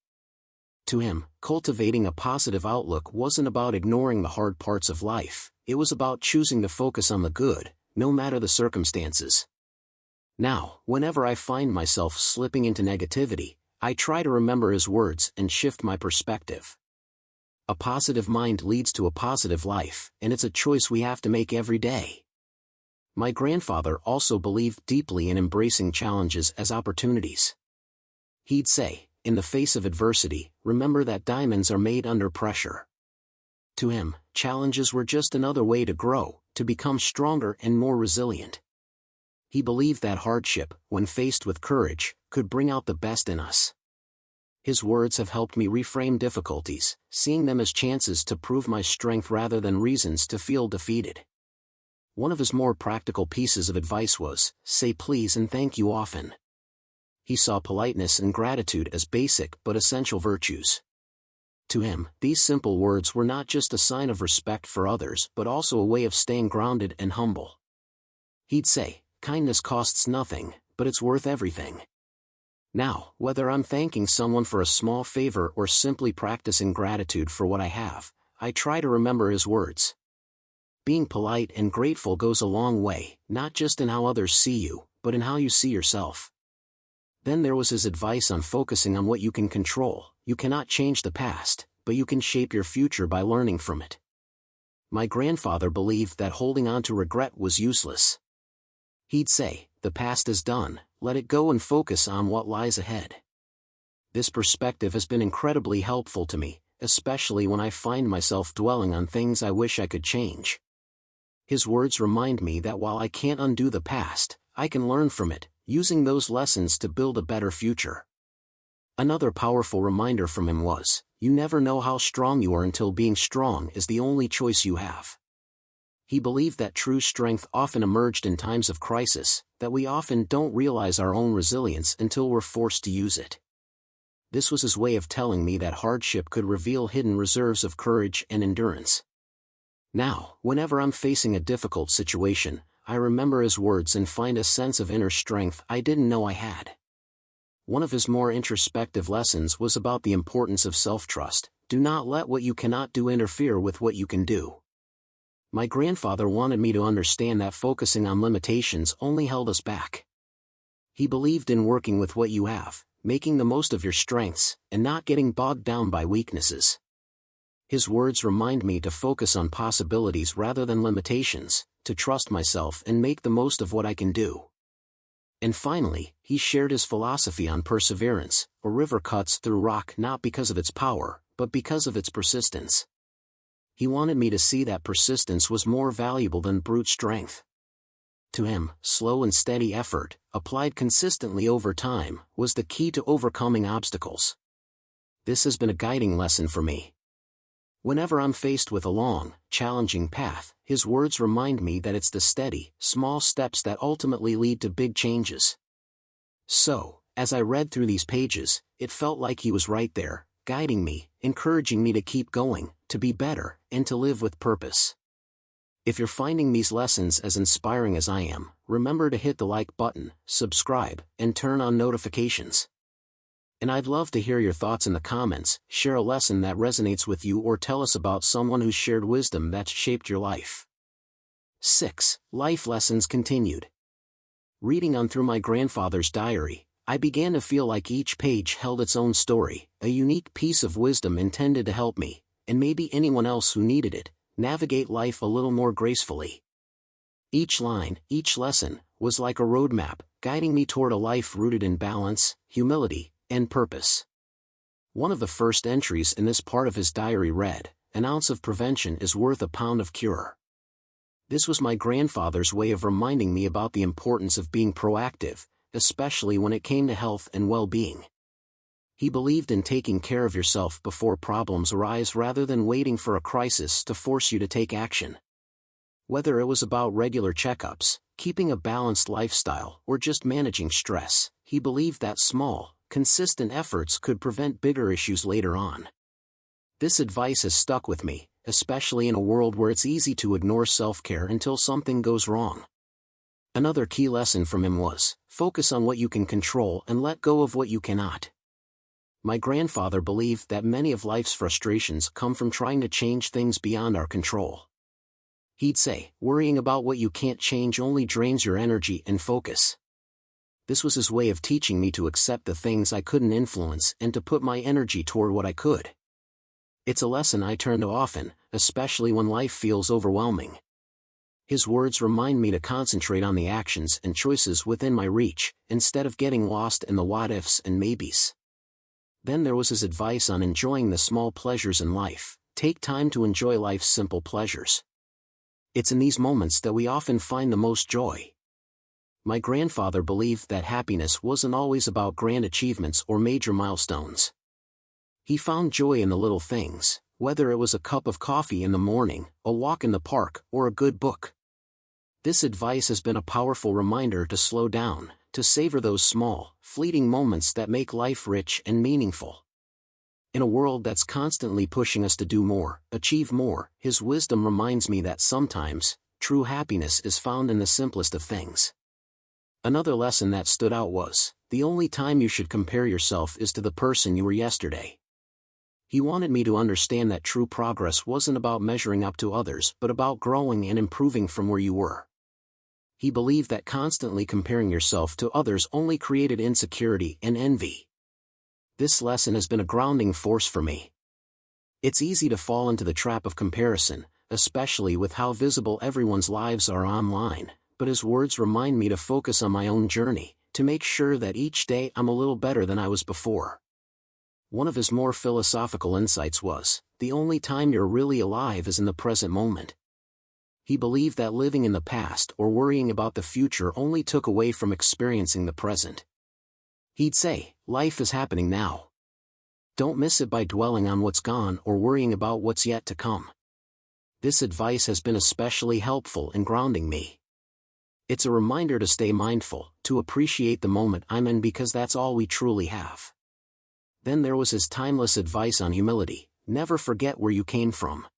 To him, cultivating a positive outlook wasn't about ignoring the hard parts of life, it was about choosing to focus on the good, no matter the circumstances. Now, whenever I find myself slipping into negativity, I try to remember his words and shift my perspective. A positive mind leads to a positive life, and it's a choice we have to make every day. My grandfather also believed deeply in embracing challenges as opportunities. He'd say, in the face of adversity, remember that diamonds are made under pressure. To him, challenges were just another way to grow, to become stronger and more resilient. He believed that hardship, when faced with courage, could bring out the best in us. His words have helped me reframe difficulties, seeing them as chances to prove my strength rather than reasons to feel defeated. One of his more practical pieces of advice was, say please and thank you often. He saw politeness and gratitude as basic but essential virtues. To him, these simple words were not just a sign of respect for others but also a way of staying grounded and humble. He'd say, kindness costs nothing, but it's worth everything. Now, whether I'm thanking someone for a small favor or simply practicing gratitude for what I have, I try to remember his words. Being polite and grateful goes a long way, not just in how others see you, but in how you see yourself. Then there was his advice on focusing on what you can control. You cannot change the past, but you can shape your future by learning from it. My grandfather believed that holding on to regret was useless. He'd say, the past is done, let it go and focus on what lies ahead. This perspective has been incredibly helpful to me, especially when I find myself dwelling on things I wish I could change. His words remind me that while I can't undo the past, I can learn from it, using those lessons to build a better future. Another powerful reminder from him was, you never know how strong you are until being strong is the only choice you have. He believed that true strength often emerged in times of crisis, that we often don't realize our own resilience until we're forced to use it. This was his way of telling me that hardship could reveal hidden reserves of courage and endurance. Now, whenever I'm facing a difficult situation, I remember his words and find a sense of inner strength I didn't know I had. One of his more introspective lessons was about the importance of self-trust. Do not let what you cannot do interfere with what you can do. My grandfather wanted me to understand that focusing on limitations only held us back. He believed in working with what you have, making the most of your strengths, and not getting bogged down by weaknesses. His words remind me to focus on possibilities rather than limitations, to trust myself and make the most of what I can do. And finally, he shared his philosophy on perseverance. A river cuts through rock not because of its power, but because of its persistence. He wanted me to see that persistence was more valuable than brute strength. To him, slow and steady effort, applied consistently over time, was the key to overcoming obstacles. This has been a guiding lesson for me. Whenever I'm faced with a long, challenging path, his words remind me that it's the steady, small steps that ultimately lead to big changes. So, as I read through these pages, it felt like he was right there, guiding me, encouraging me to keep going, to be better, and to live with purpose. If you're finding these lessons as inspiring as I am, remember to hit the like button, subscribe, and turn on notifications. And I'd love to hear your thoughts in the comments. Share a lesson that resonates with you or tell us about someone who's shared wisdom that's shaped your life. 6. Life lessons continued. Reading on through my grandfather's diary, I began to feel like each page held its own story, a unique piece of wisdom intended to help me, and maybe anyone else who needed it, navigate life a little more gracefully. Each line, each lesson, was like a roadmap, guiding me toward a life rooted in balance, humility, and purpose. One of the first entries in this part of his diary read, "An ounce of prevention is worth a pound of cure." This was my grandfather's way of reminding me about the importance of being proactive, especially when it came to health and well-being. He believed in taking care of yourself before problems arise rather than waiting for a crisis to force you to take action. Whether it was about regular checkups, keeping a balanced lifestyle, or just managing stress, he believed that small, consistent efforts could prevent bigger issues later on. This advice has stuck with me, especially in a world where it's easy to ignore self-care until something goes wrong. Another key lesson from him was, focus on what you can control and let go of what you cannot. My grandfather believed that many of life's frustrations come from trying to change things beyond our control. He'd say, worrying about what you can't change only drains your energy and focus. This was his way of teaching me to accept the things I couldn't influence and to put my energy toward what I could. It's a lesson I turn to often, especially when life feels overwhelming. His words remind me to concentrate on the actions and choices within my reach, instead of getting lost in the what-ifs and maybes. Then there was his advice on enjoying the small pleasures in life. Take time to enjoy life's simple pleasures. It's in these moments that we often find the most joy. My grandfather believed that happiness wasn't always about grand achievements or major milestones. He found joy in the little things, whether it was a cup of coffee in the morning, a walk in the park, or a good book. This advice has been a powerful reminder to slow down, to savor those small, fleeting moments that make life rich and meaningful. In a world that's constantly pushing us to do more, achieve more, his wisdom reminds me that sometimes, true happiness is found in the simplest of things. Another lesson that stood out was, the only time you should compare yourself is to the person you were yesterday. He wanted me to understand that true progress wasn't about measuring up to others but about growing and improving from where you were. He believed that constantly comparing yourself to others only created insecurity and envy. This lesson has been a grounding force for me. It's easy to fall into the trap of comparison, especially with how visible everyone's lives are online, but his words remind me to focus on my own journey, to make sure that each day I'm a little better than I was before. One of his more philosophical insights was, the only time you're really alive is in the present moment. He believed that living in the past or worrying about the future only took away from experiencing the present. He'd say, life is happening now. Don't miss it by dwelling on what's gone or worrying about what's yet to come. This advice has been especially helpful in grounding me. It's a reminder to stay mindful, to appreciate the moment I'm in because that's all we truly have. Then there was his timeless advice on humility, never forget where you came from.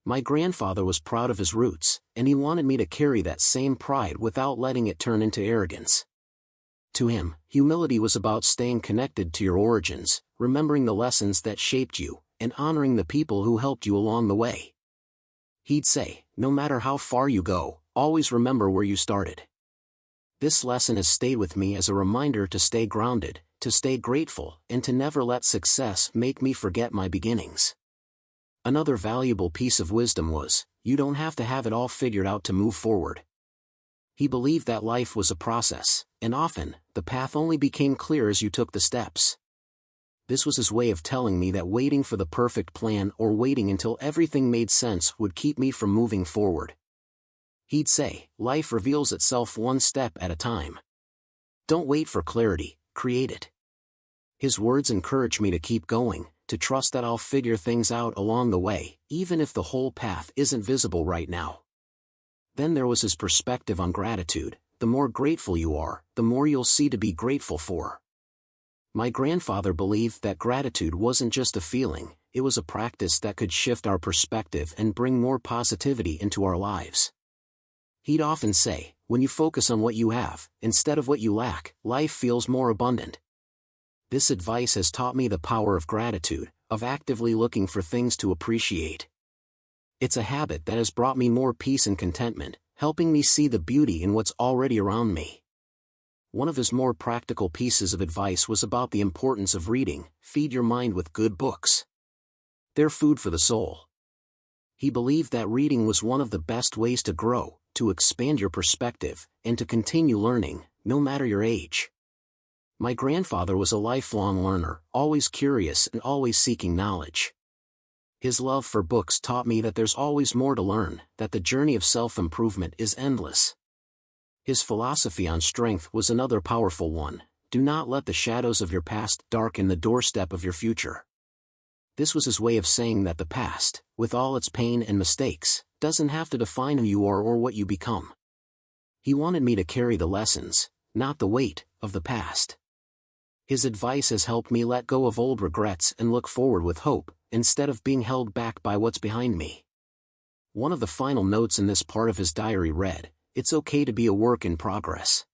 My grandfather was proud of his roots, and he wanted me to carry that same pride without letting it turn into arrogance. To him, humility was about staying connected to your origins, remembering the lessons that shaped you, and honoring the people who helped you along the way. He'd say, no matter how far you go, always remember where you started. This lesson has stayed with me as a reminder to stay grounded, to stay grateful, and to never let success make me forget my beginnings. Another valuable piece of wisdom was, you don't have to have it all figured out to move forward. He believed that life was a process, and often, the path only became clear as you took the steps. This was his way of telling me that waiting for the perfect plan or waiting until everything made sense would keep me from moving forward. He'd say, life reveals itself one step at a time. Don't wait for clarity, create it. His words encourage me to keep going, to trust that I'll figure things out along the way, even if the whole path isn't visible right now. Then there was his perspective on gratitude. The more grateful you are, the more you'll see to be grateful for. My grandfather believed that gratitude wasn't just a feeling, it was a practice that could shift our perspective and bring more positivity into our lives. He'd often say, when you focus on what you have, instead of what you lack, life feels more abundant. This advice has taught me the power of gratitude, of actively looking for things to appreciate. It's a habit that has brought me more peace and contentment, helping me see the beauty in what's already around me. One of his more practical pieces of advice was about the importance of reading. Feed your mind with good books. They're food for the soul. He believed that reading was one of the best ways to grow, to expand your perspective, and to continue learning, no matter your age. My grandfather was a lifelong learner, always curious and always seeking knowledge. His love for books taught me that there's always more to learn, that the journey of self-improvement is endless. His philosophy on strength was another powerful one. Do not let the shadows of your past darken the doorstep of your future. This was his way of saying that the past, with all its pain and mistakes, doesn't have to define who you are or what you become. He wanted me to carry the lessons, not the weight, of the past. His advice has helped me let go of old regrets and look forward with hope, instead of being held back by what's behind me. One of the final notes in this part of his diary read, "It's okay to be a work in progress."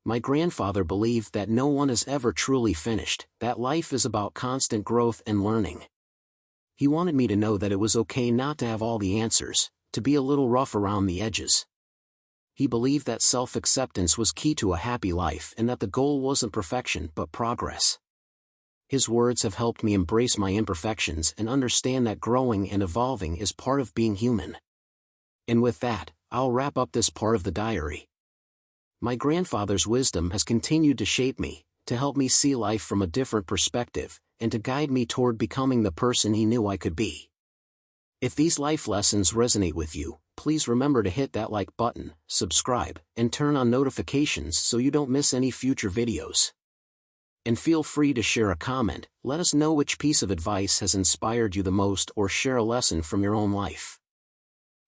My grandfather believed that no one is ever truly finished, that life is about constant growth and learning. He wanted me to know that it was okay not to have all the answers, to be a little rough around the edges. He believed that self-acceptance was key to a happy life and that the goal wasn't perfection but progress. His words have helped me embrace my imperfections and understand that growing and evolving is part of being human. And with that, I'll wrap up this part of the diary. My grandfather's wisdom has continued to shape me, to help me see life from a different perspective, and to guide me toward becoming the person he knew I could be. If these life lessons resonate with you, please remember to hit that like button, subscribe, and turn on notifications so you don't miss any future videos. And feel free to share a comment, let us know which piece of advice has inspired you the most or share a lesson from your own life.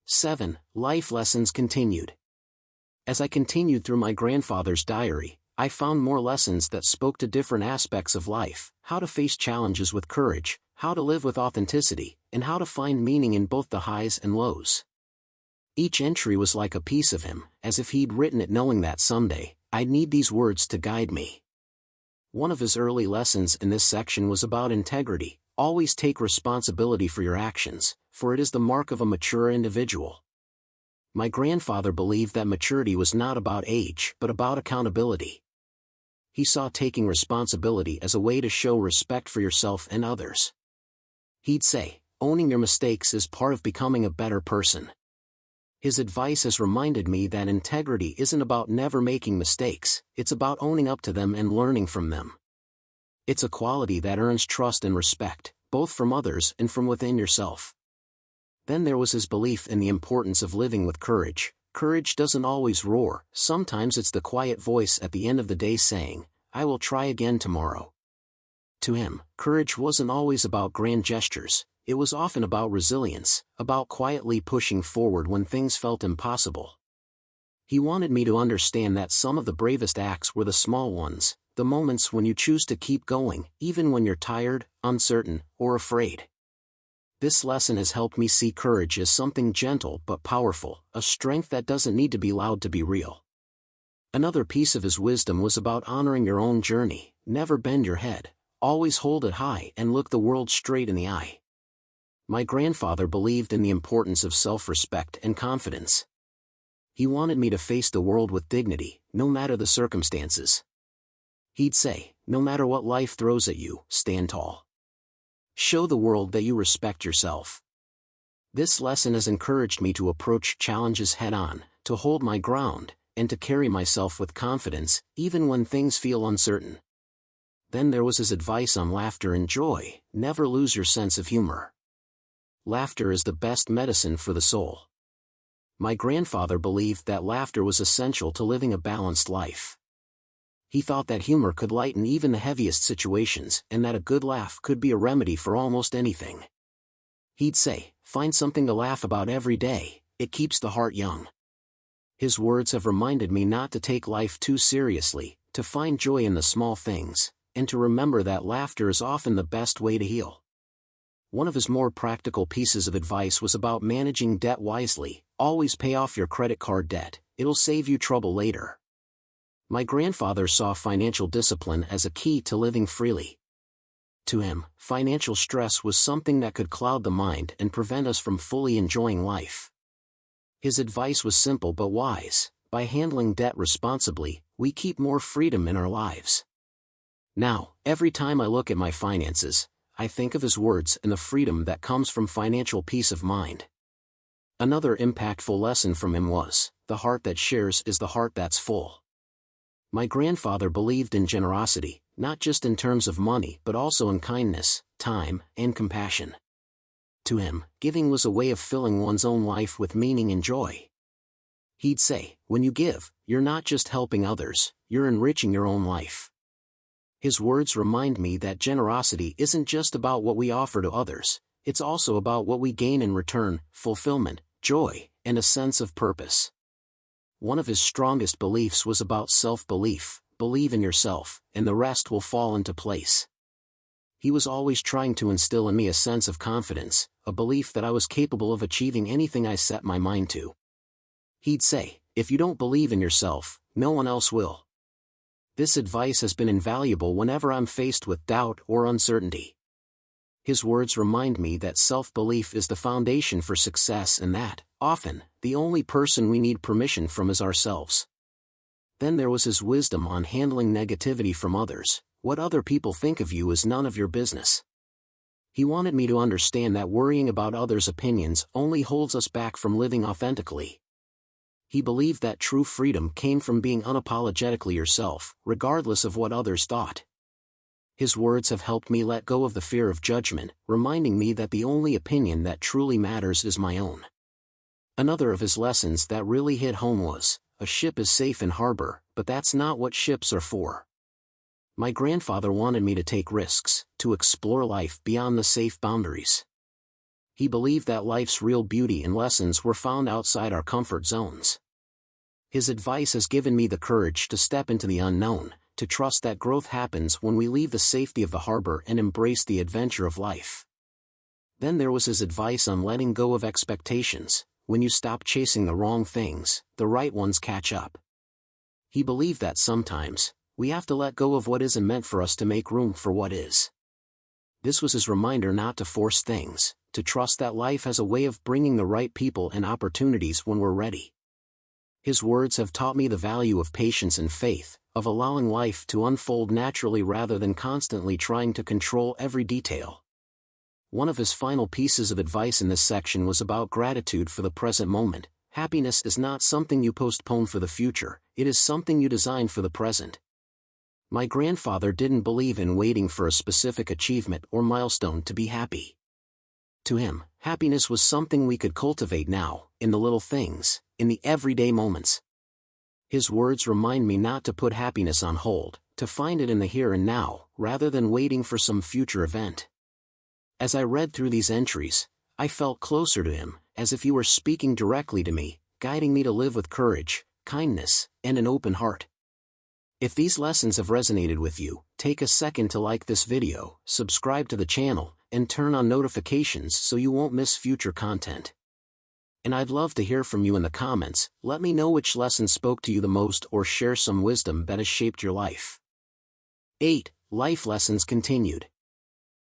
7. Life Lessons Continued. As I continued through my grandfather's diary, I found more lessons that spoke to different aspects of life, how to face challenges with courage, how to live with authenticity, and how to find meaning in both the highs and lows. Each entry was like a piece of him, as if he'd written it knowing that someday, I'd need these words to guide me. One of his early lessons in this section was about integrity. Always take responsibility for your actions, for it is the mark of a mature individual. My grandfather believed that maturity was not about age but about accountability. He saw taking responsibility as a way to show respect for yourself and others. He'd say, owning your mistakes is part of becoming a better person. His advice has reminded me that integrity isn't about never making mistakes, it's about owning up to them and learning from them. It's a quality that earns trust and respect, both from others and from within yourself. Then there was his belief in the importance of living with courage. Courage doesn't always roar, sometimes it's the quiet voice at the end of the day saying, "I will try again tomorrow." To him, courage wasn't always about grand gestures, it was often about resilience, about quietly pushing forward when things felt impossible. He wanted me to understand that some of the bravest acts were the small ones, the moments when you choose to keep going, even when you're tired, uncertain, or afraid. This lesson has helped me see courage as something gentle but powerful, a strength that doesn't need to be loud to be real. Another piece of his wisdom was about honoring your own journey. Never bend your head, always hold it high and look the world straight in the eye. My grandfather believed in the importance of self-respect and confidence. He wanted me to face the world with dignity, no matter the circumstances. He'd say, no matter what life throws at you, stand tall. Show the world that you respect yourself. This lesson has encouraged me to approach challenges head-on, to hold my ground, and to carry myself with confidence, even when things feel uncertain. Then there was his advice on laughter and joy. Never lose your sense of humor. Laughter is the best medicine for the soul. My grandfather believed that laughter was essential to living a balanced life. He thought that humor could lighten even the heaviest situations and that a good laugh could be a remedy for almost anything. He'd say, find something to laugh about every day, it keeps the heart young. His words have reminded me not to take life too seriously, to find joy in the small things, and to remember that laughter is often the best way to heal. One of his more practical pieces of advice was about managing debt wisely. Always pay off your credit card debt, it'll save you trouble later. My grandfather saw financial discipline as a key to living freely. To him, financial stress was something that could cloud the mind and prevent us from fully enjoying life. His advice was simple but wise. By handling debt responsibly, we keep more freedom in our lives. Now, every time I look at my finances, I think of his words and the freedom that comes from financial peace of mind. Another impactful lesson from him was, the heart that shares is the heart that's full. My grandfather believed in generosity, not just in terms of money but also in kindness, time, and compassion. To him, giving was a way of filling one's own life with meaning and joy. He'd say, when you give, you're not just helping others, you're enriching your own life. His words remind me that generosity isn't just about what we offer to others, it's also about what we gain in return, fulfillment, joy, and a sense of purpose. One of his strongest beliefs was about self-belief. Believe in yourself, and the rest will fall into place. He was always trying to instill in me a sense of confidence, a belief that I was capable of achieving anything I set my mind to. He'd say, "If you don't believe in yourself, no one else will." This advice has been invaluable whenever I'm faced with doubt or uncertainty. His words remind me that self-belief is the foundation for success and that, often, the only person we need permission from is ourselves. Then there was his wisdom on handling negativity from others. What other people think of you is none of your business. He wanted me to understand that worrying about others' opinions only holds us back from living authentically. He believed that true freedom came from being unapologetically yourself, regardless of what others thought. His words have helped me let go of the fear of judgment, reminding me that the only opinion that truly matters is my own. Another of his lessons that really hit home was, "A ship is safe in harbor, but that's not what ships are for." My grandfather wanted me to take risks, to explore life beyond the safe boundaries. He believed that life's real beauty and lessons were found outside our comfort zones. His advice has given me the courage to step into the unknown, to trust that growth happens when we leave the safety of the harbor and embrace the adventure of life. Then there was his advice on letting go of expectations. When you stop chasing the wrong things, the right ones catch up. He believed that sometimes, we have to let go of what isn't meant for us to make room for what is. This was his reminder not to force things, to trust that life has a way of bringing the right people and opportunities when we're ready. His words have taught me the value of patience and faith, of allowing life to unfold naturally rather than constantly trying to control every detail. One of his final pieces of advice in this section was about gratitude for the present moment. Happiness is not something you postpone for the future, it is something you design for the present. My grandfather didn't believe in waiting for a specific achievement or milestone to be happy. To him, happiness was something we could cultivate now, in the little things, in the everyday moments. His words remind me not to put happiness on hold, to find it in the here and now, rather than waiting for some future event. As I read through these entries, I felt closer to him, as if he were speaking directly to me, guiding me to live with courage, kindness, and an open heart. If these lessons have resonated with you, take a second to like this video, subscribe to the channel, and turn on notifications so you won't miss future content. And I'd love to hear from you in the comments. Let me know which lesson spoke to you the most or share some wisdom that has shaped your life. 8. Life Lessons Continued.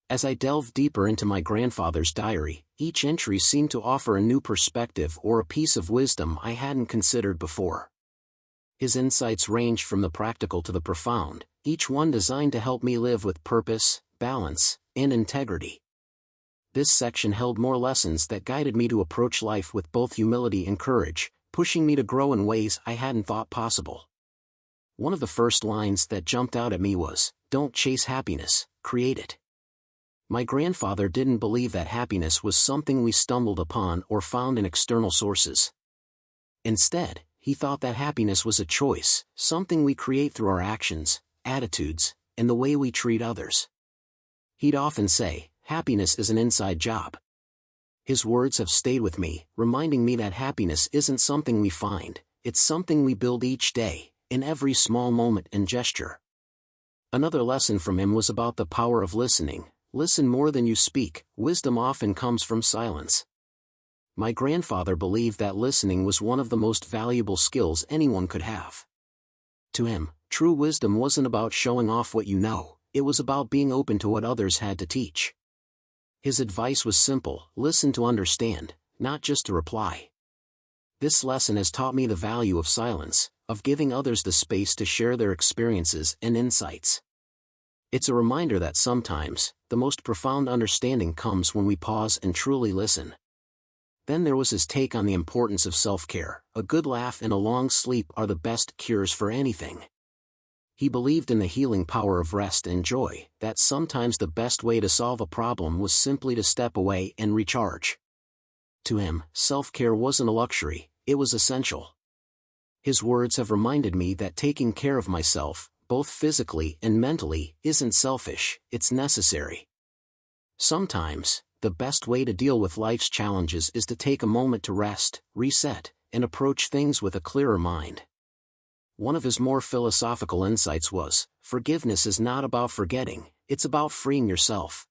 As I delved deeper into my grandfather's diary, each entry seemed to offer a new perspective or a piece of wisdom I hadn't considered before. His insights ranged from the practical to the profound, each one designed to help me live with purpose, balance, and integrity. This section held more lessons that guided me to approach life with both humility and courage, pushing me to grow in ways I hadn't thought possible. One of the first lines that jumped out at me was, "Don't chase happiness, create it." My grandfather didn't believe that happiness was something we stumbled upon or found in external sources. Instead, he thought that happiness was a choice, something we create through our actions, attitudes, and the way we treat others. He'd often say, "Happiness is an inside job." His words have stayed with me, reminding me that happiness isn't something we find, it's something we build each day, in every small moment and gesture. Another lesson from him was about the power of listening. Listen more than you speak. Wisdom often comes from silence. My grandfather believed that listening was one of the most valuable skills anyone could have. To him, true wisdom wasn't about showing off what you know, it was about being open to what others had to teach. His advice was simple: listen to understand, not just to reply. This lesson has taught me the value of silence, of giving others the space to share their experiences and insights. It's a reminder that sometimes, the most profound understanding comes when we pause and truly listen. Then there was his take on the importance of self-care. A good laugh and a long sleep are the best cures for anything. He believed in the healing power of rest and joy, that sometimes the best way to solve a problem was simply to step away and recharge. To him, self-care wasn't a luxury, it was essential. His words have reminded me that taking care of myself, both physically and mentally, isn't selfish, it's necessary. Sometimes, the best way to deal with life's challenges is to take a moment to rest, reset, and approach things with a clearer mind. One of his more philosophical insights was, forgiveness is not about forgetting, it's about freeing yourself.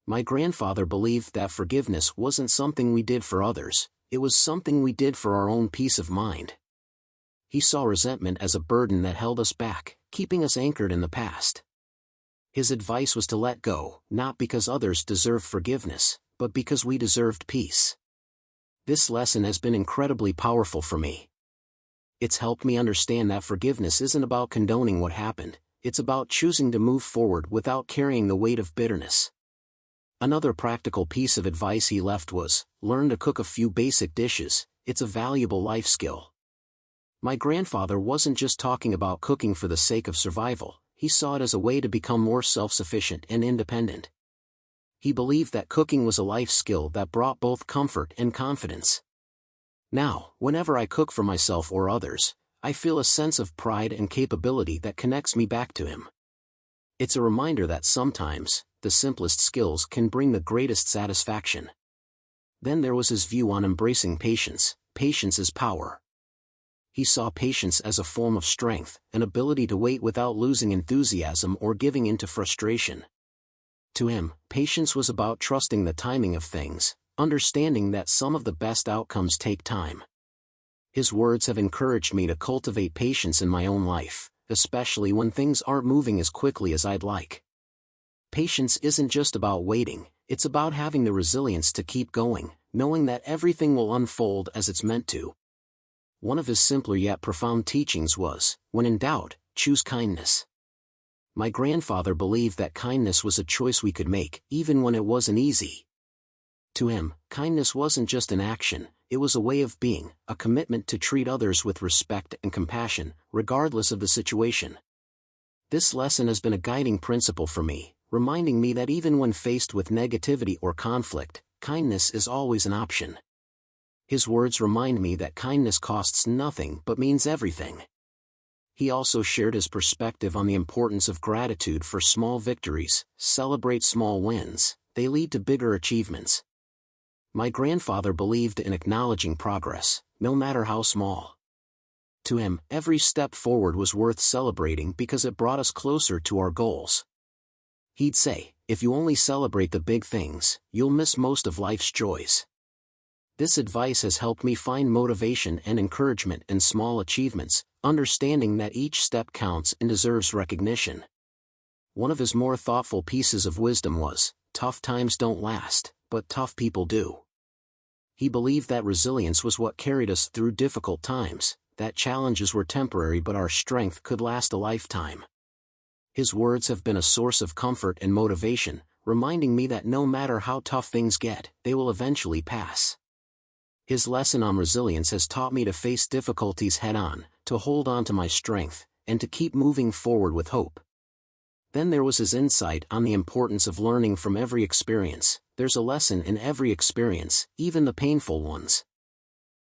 My grandfather believed that forgiveness wasn't something we did for others, it was something we did for our own peace of mind. He saw resentment as a burden that held us back, keeping us anchored in the past. His advice was to let go, not because others deserved forgiveness, but because we deserved peace. This lesson has been incredibly powerful for me. It's helped me understand that forgiveness isn't about condoning what happened, it's about choosing to move forward without carrying the weight of bitterness. Another practical piece of advice he left was, learn to cook a few basic dishes, it's a valuable life skill. My grandfather wasn't just talking about cooking for the sake of survival, he saw it as a way to become more self-sufficient and independent. He believed that cooking was a life skill that brought both comfort and confidence. Now, whenever I cook for myself or others, I feel a sense of pride and capability that connects me back to him. It's a reminder that sometimes, the simplest skills can bring the greatest satisfaction. Then there was his view on embracing patience. Patience is power. He saw patience as a form of strength, an ability to wait without losing enthusiasm or giving in to frustration. To him, patience was about trusting the timing of things, understanding that some of the best outcomes take time. His words have encouraged me to cultivate patience in my own life, especially when things aren't moving as quickly as I'd like. Patience isn't just about waiting, it's about having the resilience to keep going, knowing that everything will unfold as it's meant to. One of his simpler yet profound teachings was, when in doubt, choose kindness. My grandfather believed that kindness was a choice we could make, even when it wasn't easy. To him, kindness wasn't just an action, it was a way of being, a commitment to treat others with respect and compassion, regardless of the situation. This lesson has been a guiding principle for me, reminding me that even when faced with negativity or conflict, kindness is always an option. His words remind me that kindness costs nothing but means everything. He also shared his perspective on the importance of gratitude for small victories. Celebrate small wins, they lead to bigger achievements. My grandfather believed in acknowledging progress, no matter how small. To him, every step forward was worth celebrating because it brought us closer to our goals. He'd say, if you only celebrate the big things, you'll miss most of life's joys. This advice has helped me find motivation and encouragement in small achievements, understanding that each step counts and deserves recognition. One of his more thoughtful pieces of wisdom was, tough times don't last, but tough people do. He believed that resilience was what carried us through difficult times, that challenges were temporary but our strength could last a lifetime. His words have been a source of comfort and motivation, reminding me that no matter how tough things get, they will eventually pass. His lesson on resilience has taught me to face difficulties head-on, to hold on to my strength, and to keep moving forward with hope. Then there was his insight on the importance of learning from every experience. There's a lesson in every experience, even the painful ones.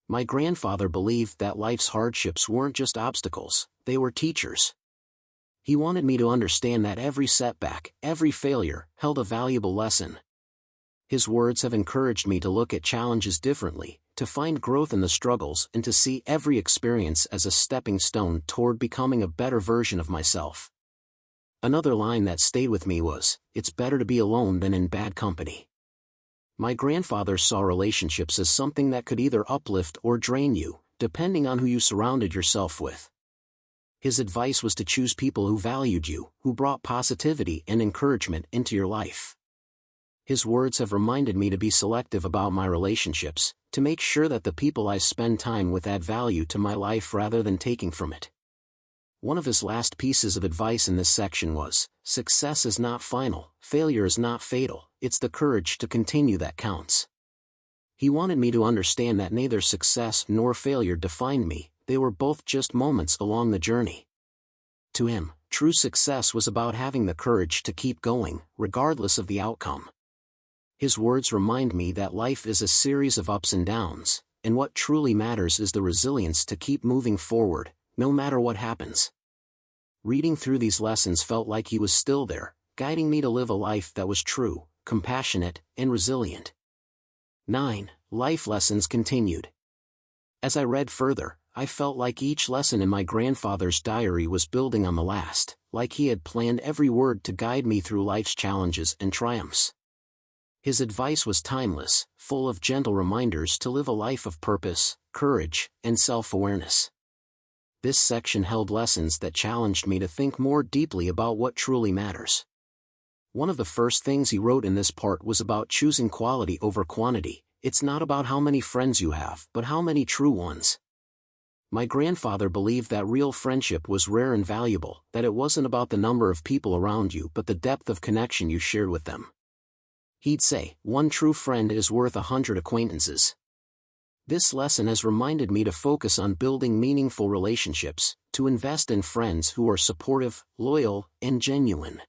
My grandfather believed that life's hardships weren't just obstacles, they were teachers. He wanted me to understand that every setback, every failure, held a valuable lesson. His words have encouraged me to look at challenges differently, to find growth in the struggles and to see every experience as a stepping stone toward becoming a better version of myself. Another line that stayed with me was, it's better to be alone than in bad company. My grandfather saw relationships as something that could either uplift or drain you, depending on who you surrounded yourself with. His advice was to choose people who valued you, who brought positivity and encouragement into your life. His words have reminded me to be selective about my relationships, to make sure that the people I spend time with add value to my life rather than taking from it. One of his last pieces of advice in this section was, success is not final, failure is not fatal, it's the courage to continue that counts. He wanted me to understand that neither success nor failure defined me, they were both just moments along the journey. To him, true success was about having the courage to keep going, regardless of the outcome. His words remind me that life is a series of ups and downs, and what truly matters is the resilience to keep moving forward, no matter what happens. Reading through these lessons felt like he was still there, guiding me to live a life that was true, compassionate, and resilient. 9. Life lessons continued. As I read further, I felt like each lesson in my grandfather's diary was building on the last, like he had planned every word to guide me through life's challenges and triumphs. His advice was timeless, full of gentle reminders to live a life of purpose, courage, and self-awareness. This section held lessons that challenged me to think more deeply about what truly matters. One of the first things he wrote in this part was about choosing quality over quantity. It's not about how many friends you have, but how many true ones. My grandfather believed that real friendship was rare and valuable, that it wasn't about the number of people around you but the depth of connection you shared with them. He'd say, "One true friend is worth 100 acquaintances." This lesson has reminded me to focus on building meaningful relationships, to invest in friends who are supportive, loyal, and genuine.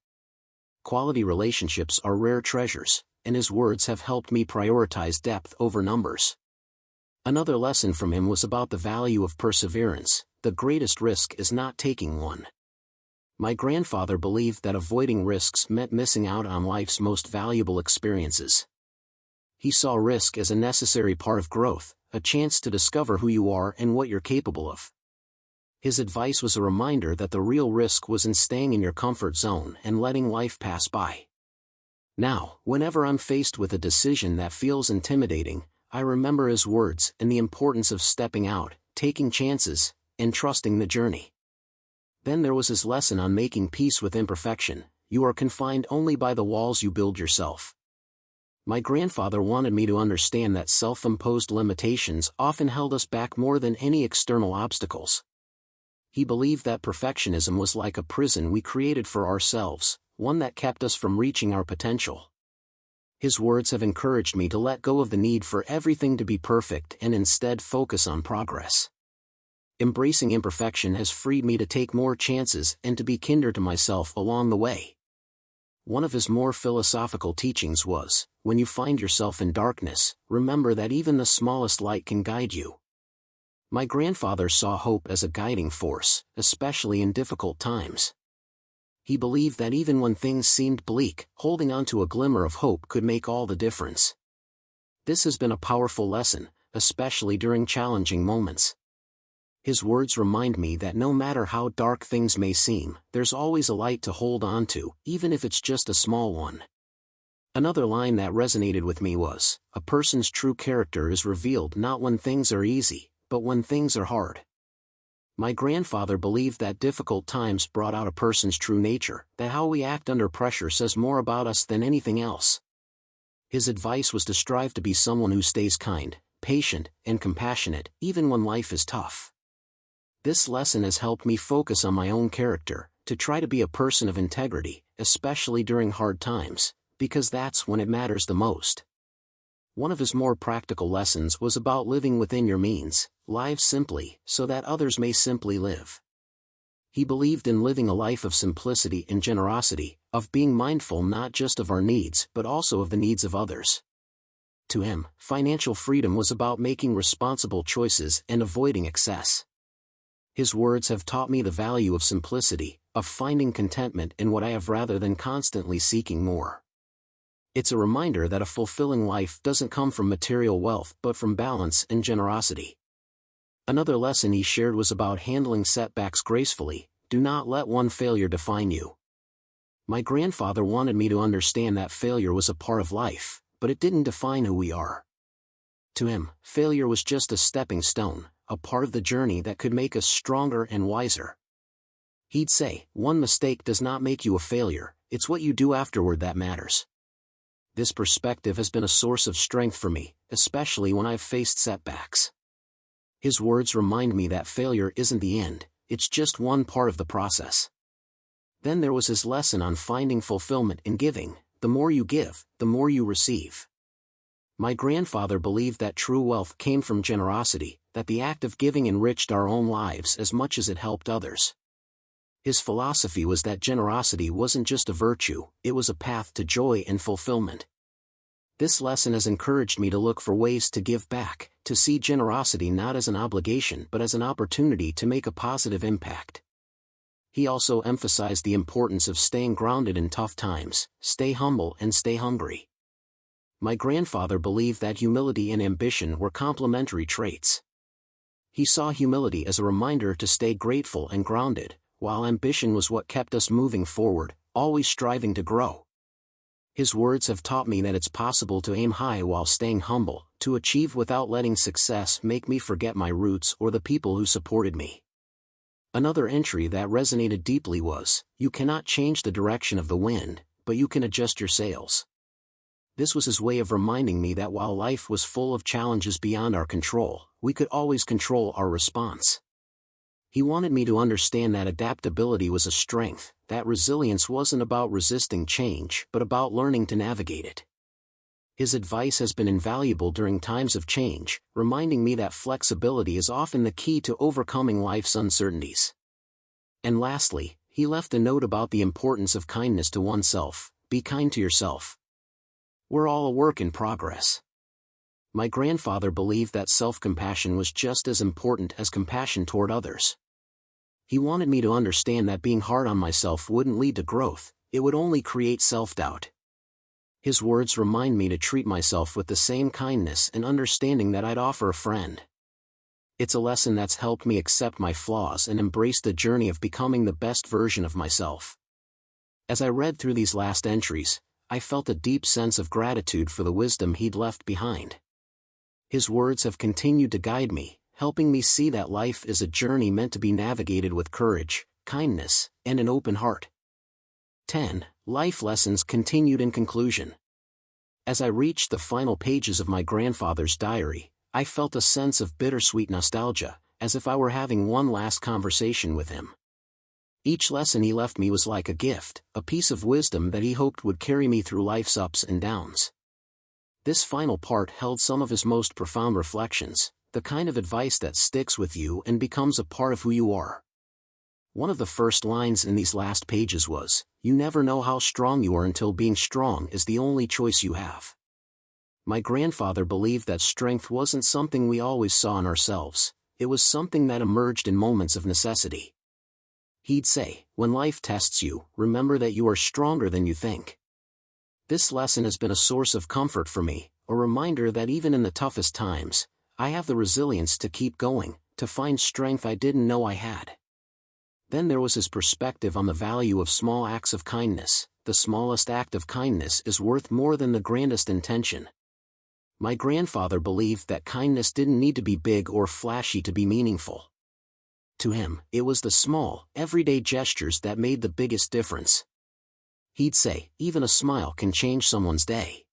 Quality relationships are rare treasures, and his words have helped me prioritize depth over numbers. Another lesson from him was about the value of perseverance. The greatest risk is not taking one. My grandfather believed that avoiding risks meant missing out on life's most valuable experiences. He saw risk as a necessary part of growth, a chance to discover who you are and what you're capable of. His advice was a reminder that the real risk was in staying in your comfort zone and letting life pass by. Now, whenever I'm faced with a decision that feels intimidating, I remember his words and the importance of stepping out, taking chances, and trusting the journey. Then there was his lesson on making peace with imperfection. You are confined only by the walls you build yourself. My grandfather wanted me to understand that self-imposed limitations often held us back more than any external obstacles. He believed that perfectionism was like a prison we created for ourselves, one that kept us from reaching our potential. His words have encouraged me to let go of the need for everything to be perfect and instead focus on progress. Embracing imperfection has freed me to take more chances and to be kinder to myself along the way. One of his more philosophical teachings was, when you find yourself in darkness, remember that even the smallest light can guide you. My grandfather saw hope as a guiding force, especially in difficult times. He believed that even when things seemed bleak, holding on to a glimmer of hope could make all the difference. This has been a powerful lesson, especially during challenging moments. His words remind me that no matter how dark things may seem, there's always a light to hold on to, even if it's just a small one. Another line that resonated with me was, "A person's true character is revealed not when things are easy, but when things are hard." My grandfather believed that difficult times brought out a person's true nature, that how we act under pressure says more about us than anything else. His advice was to strive to be someone who stays kind, patient, and compassionate, even when life is tough. This lesson has helped me focus on my own character, to try to be a person of integrity, especially during hard times, because that's when it matters the most. One of his more practical lessons was about living within your means. Live simply, so that others may simply live. He believed in living a life of simplicity and generosity, of being mindful not just of our needs but also of the needs of others. To him, financial freedom was about making responsible choices and avoiding excess. His words have taught me the value of simplicity, of finding contentment in what I have rather than constantly seeking more. It's a reminder that a fulfilling life doesn't come from material wealth but from balance and generosity. Another lesson he shared was about handling setbacks gracefully. Do not let one failure define you. My grandfather wanted me to understand that failure was a part of life, but it didn't define who we are. To him, failure was just a stepping stone, a part of the journey that could make us stronger and wiser. He'd say, "One mistake does not make you a failure, it's what you do afterward that matters." This perspective has been a source of strength for me, especially when I've faced setbacks. His words remind me that failure isn't the end, it's just one part of the process. Then there was his lesson on finding fulfillment in giving. The more you give, the more you receive. My grandfather believed that true wealth came from generosity, that the act of giving enriched our own lives as much as it helped others. His philosophy was that generosity wasn't just a virtue, it was a path to joy and fulfillment. This lesson has encouraged me to look for ways to give back, to see generosity not as an obligation but as an opportunity to make a positive impact. He also emphasized the importance of staying grounded in tough times, stay humble and stay hungry. My grandfather believed that humility and ambition were complementary traits. He saw humility as a reminder to stay grateful and grounded, while ambition was what kept us moving forward, always striving to grow. His words have taught me that it's possible to aim high while staying humble, to achieve without letting success make me forget my roots or the people who supported me. Another entry that resonated deeply was, "You cannot change the direction of the wind, but you can adjust your sails." This was his way of reminding me that while life was full of challenges beyond our control, we could always control our response. He wanted me to understand that adaptability was a strength, that resilience wasn't about resisting change but about learning to navigate it. His advice has been invaluable during times of change, reminding me that flexibility is often the key to overcoming life's uncertainties. And lastly, he left a note about the importance of kindness to oneself. Be kind to yourself. We're all a work in progress. My grandfather believed that self-compassion was just as important as compassion toward others. He wanted me to understand that being hard on myself wouldn't lead to growth, it would only create self-doubt. His words remind me to treat myself with the same kindness and understanding that I'd offer a friend. It's a lesson that's helped me accept my flaws and embrace the journey of becoming the best version of myself. As I read through these last entries, I felt a deep sense of gratitude for the wisdom he'd left behind. His words have continued to guide me, helping me see that life is a journey meant to be navigated with courage, kindness, and an open heart. 10. Life lessons continued in conclusion. As I reached the final pages of my grandfather's diary, I felt a sense of bittersweet nostalgia, as if I were having one last conversation with him. Each lesson he left me was like a gift, a piece of wisdom that he hoped would carry me through life's ups and downs. This final part held some of his most profound reflections, the kind of advice that sticks with you and becomes a part of who you are. One of the first lines in these last pages was, "You never know how strong you are until being strong is the only choice you have." My grandfather believed that strength wasn't something we always saw in ourselves, it was something that emerged in moments of necessity. He'd say, "When life tests you, remember that you are stronger than you think." This lesson has been a source of comfort for me, a reminder that even in the toughest times, I have the resilience to keep going, to find strength I didn't know I had. Then there was his perspective on the value of small acts of kindness. The smallest act of kindness is worth more than the grandest intention. My grandfather believed that kindness didn't need to be big or flashy to be meaningful. To him, it was the small, everyday gestures that made the biggest difference. He'd say, "Even a smile can change someone's day."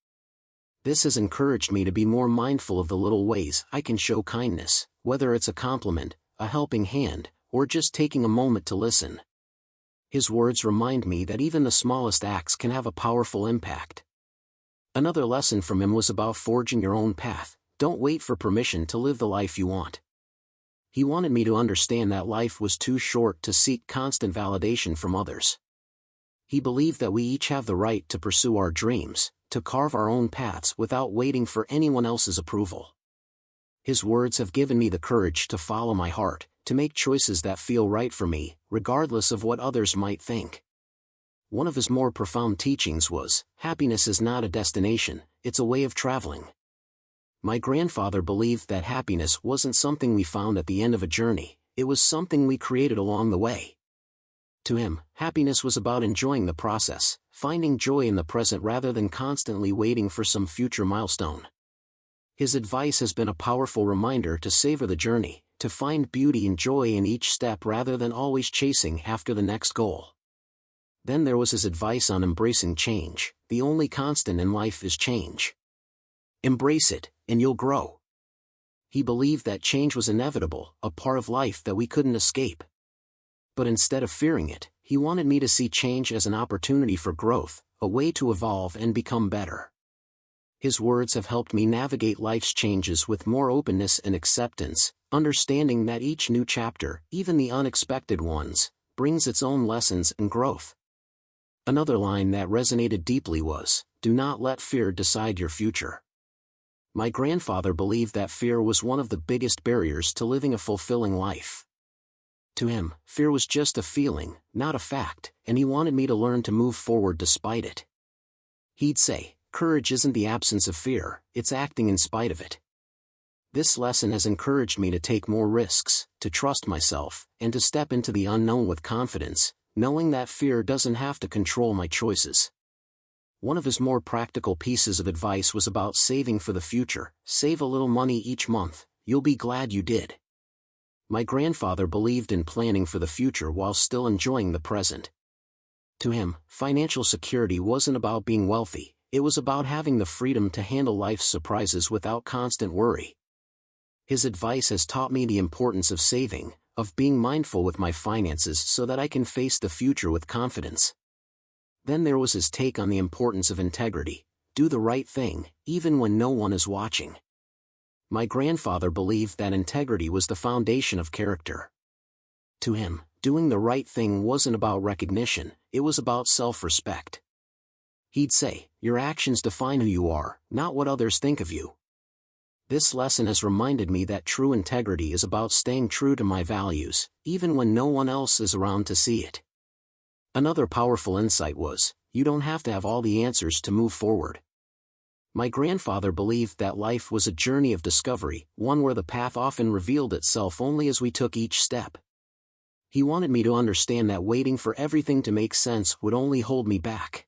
This has encouraged me to be more mindful of the little ways I can show kindness, whether it's a compliment, a helping hand, or just taking a moment to listen. His words remind me that even the smallest acts can have a powerful impact. Another lesson from him was about forging your own path. Don't wait for permission to live the life you want. He wanted me to understand that life was too short to seek constant validation from others. He believed that we each have the right to pursue our dreams, to carve our own paths without waiting for anyone else's approval. His words have given me the courage to follow my heart, to make choices that feel right for me, regardless of what others might think. One of his more profound teachings was, "Happiness is not a destination, it's a way of traveling." My grandfather believed that happiness wasn't something we found at the end of a journey, it was something we created along the way. To him, happiness was about enjoying the process, finding joy in the present rather than constantly waiting for some future milestone. His advice has been a powerful reminder to savor the journey, to find beauty and joy in each step rather than always chasing after the next goal. Then there was his advice on embracing change. The only constant in life is change. Embrace it, and you'll grow. He believed that change was inevitable, a part of life that we couldn't escape. But instead of fearing it, he wanted me to see change as an opportunity for growth, a way to evolve and become better. His words have helped me navigate life's changes with more openness and acceptance, understanding that each new chapter, even the unexpected ones, brings its own lessons and growth. Another line that resonated deeply was, "Do not let fear decide your future." My grandfather believed that fear was one of the biggest barriers to living a fulfilling life. To him, fear was just a feeling, not a fact, and he wanted me to learn to move forward despite it. He'd say, "Courage isn't the absence of fear, it's acting in spite of it." This lesson has encouraged me to take more risks, to trust myself, and to step into the unknown with confidence, knowing that fear doesn't have to control my choices. One of his more practical pieces of advice was about saving for the future. Save a little money each month, you'll be glad you did. My grandfather believed in planning for the future while still enjoying the present. To him, financial security wasn't about being wealthy, it was about having the freedom to handle life's surprises without constant worry. His advice has taught me the importance of saving, of being mindful with my finances so that I can face the future with confidence. Then there was his take on the importance of integrity. Do the right thing, even when no one is watching. My grandfather believed that integrity was the foundation of character. To him, doing the right thing wasn't about recognition, it was about self-respect. He'd say, your actions define who you are, not what others think of you. This lesson has reminded me that true integrity is about staying true to my values, even when no one else is around to see it. Another powerful insight was, you don't have to have all the answers to move forward. My grandfather believed that life was a journey of discovery, one where the path often revealed itself only as we took each step. He wanted me to understand that waiting for everything to make sense would only hold me back.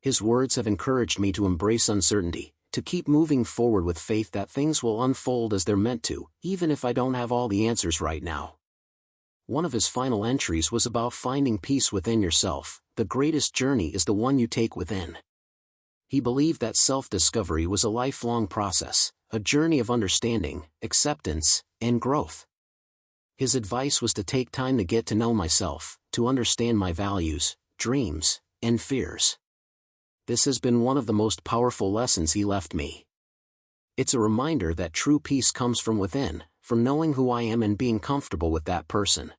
His words have encouraged me to embrace uncertainty, to keep moving forward with faith that things will unfold as they're meant to, even if I don't have all the answers right now. One of his final entries was about finding peace within yourself. The greatest journey is the one you take within. He believed that self-discovery was a lifelong process, a journey of understanding, acceptance, and growth. His advice was to take time to get to know myself, to understand my values, dreams, and fears. This has been one of the most powerful lessons he left me. It's a reminder that true peace comes from within, from knowing who I am and being comfortable with that person.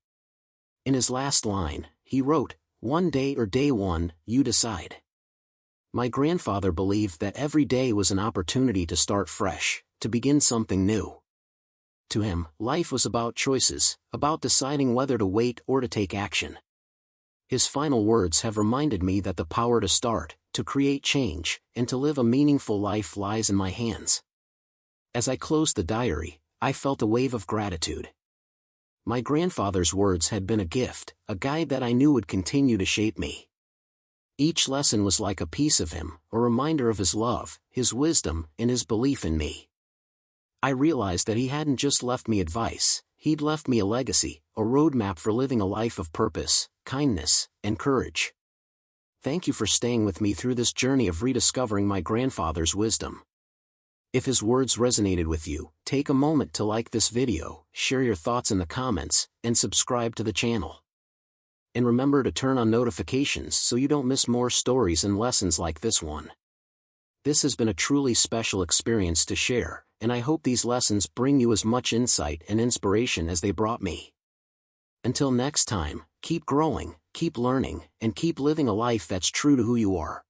In his last line, he wrote, "One day or day one, you decide." My grandfather believed that every day was an opportunity to start fresh, to begin something new. To him, life was about choices, about deciding whether to wait or to take action. His final words have reminded me that the power to start, to create change, and to live a meaningful life lies in my hands. As I closed the diary, I felt a wave of gratitude. My grandfather's words had been a gift, a guide that I knew would continue to shape me. Each lesson was like a piece of him, a reminder of his love, his wisdom, and his belief in me. I realized that he hadn't just left me advice, he'd left me a legacy, a roadmap for living a life of purpose, kindness, and courage. Thank you for staying with me through this journey of rediscovering my grandfather's wisdom. If his words resonated with you, take a moment to like this video, share your thoughts in the comments, and subscribe to the channel. And remember to turn on notifications so you don't miss more stories and lessons like this one. This has been a truly special experience to share, and I hope these lessons bring you as much insight and inspiration as they brought me. Until next time, keep growing, keep learning, and keep living a life that's true to who you are.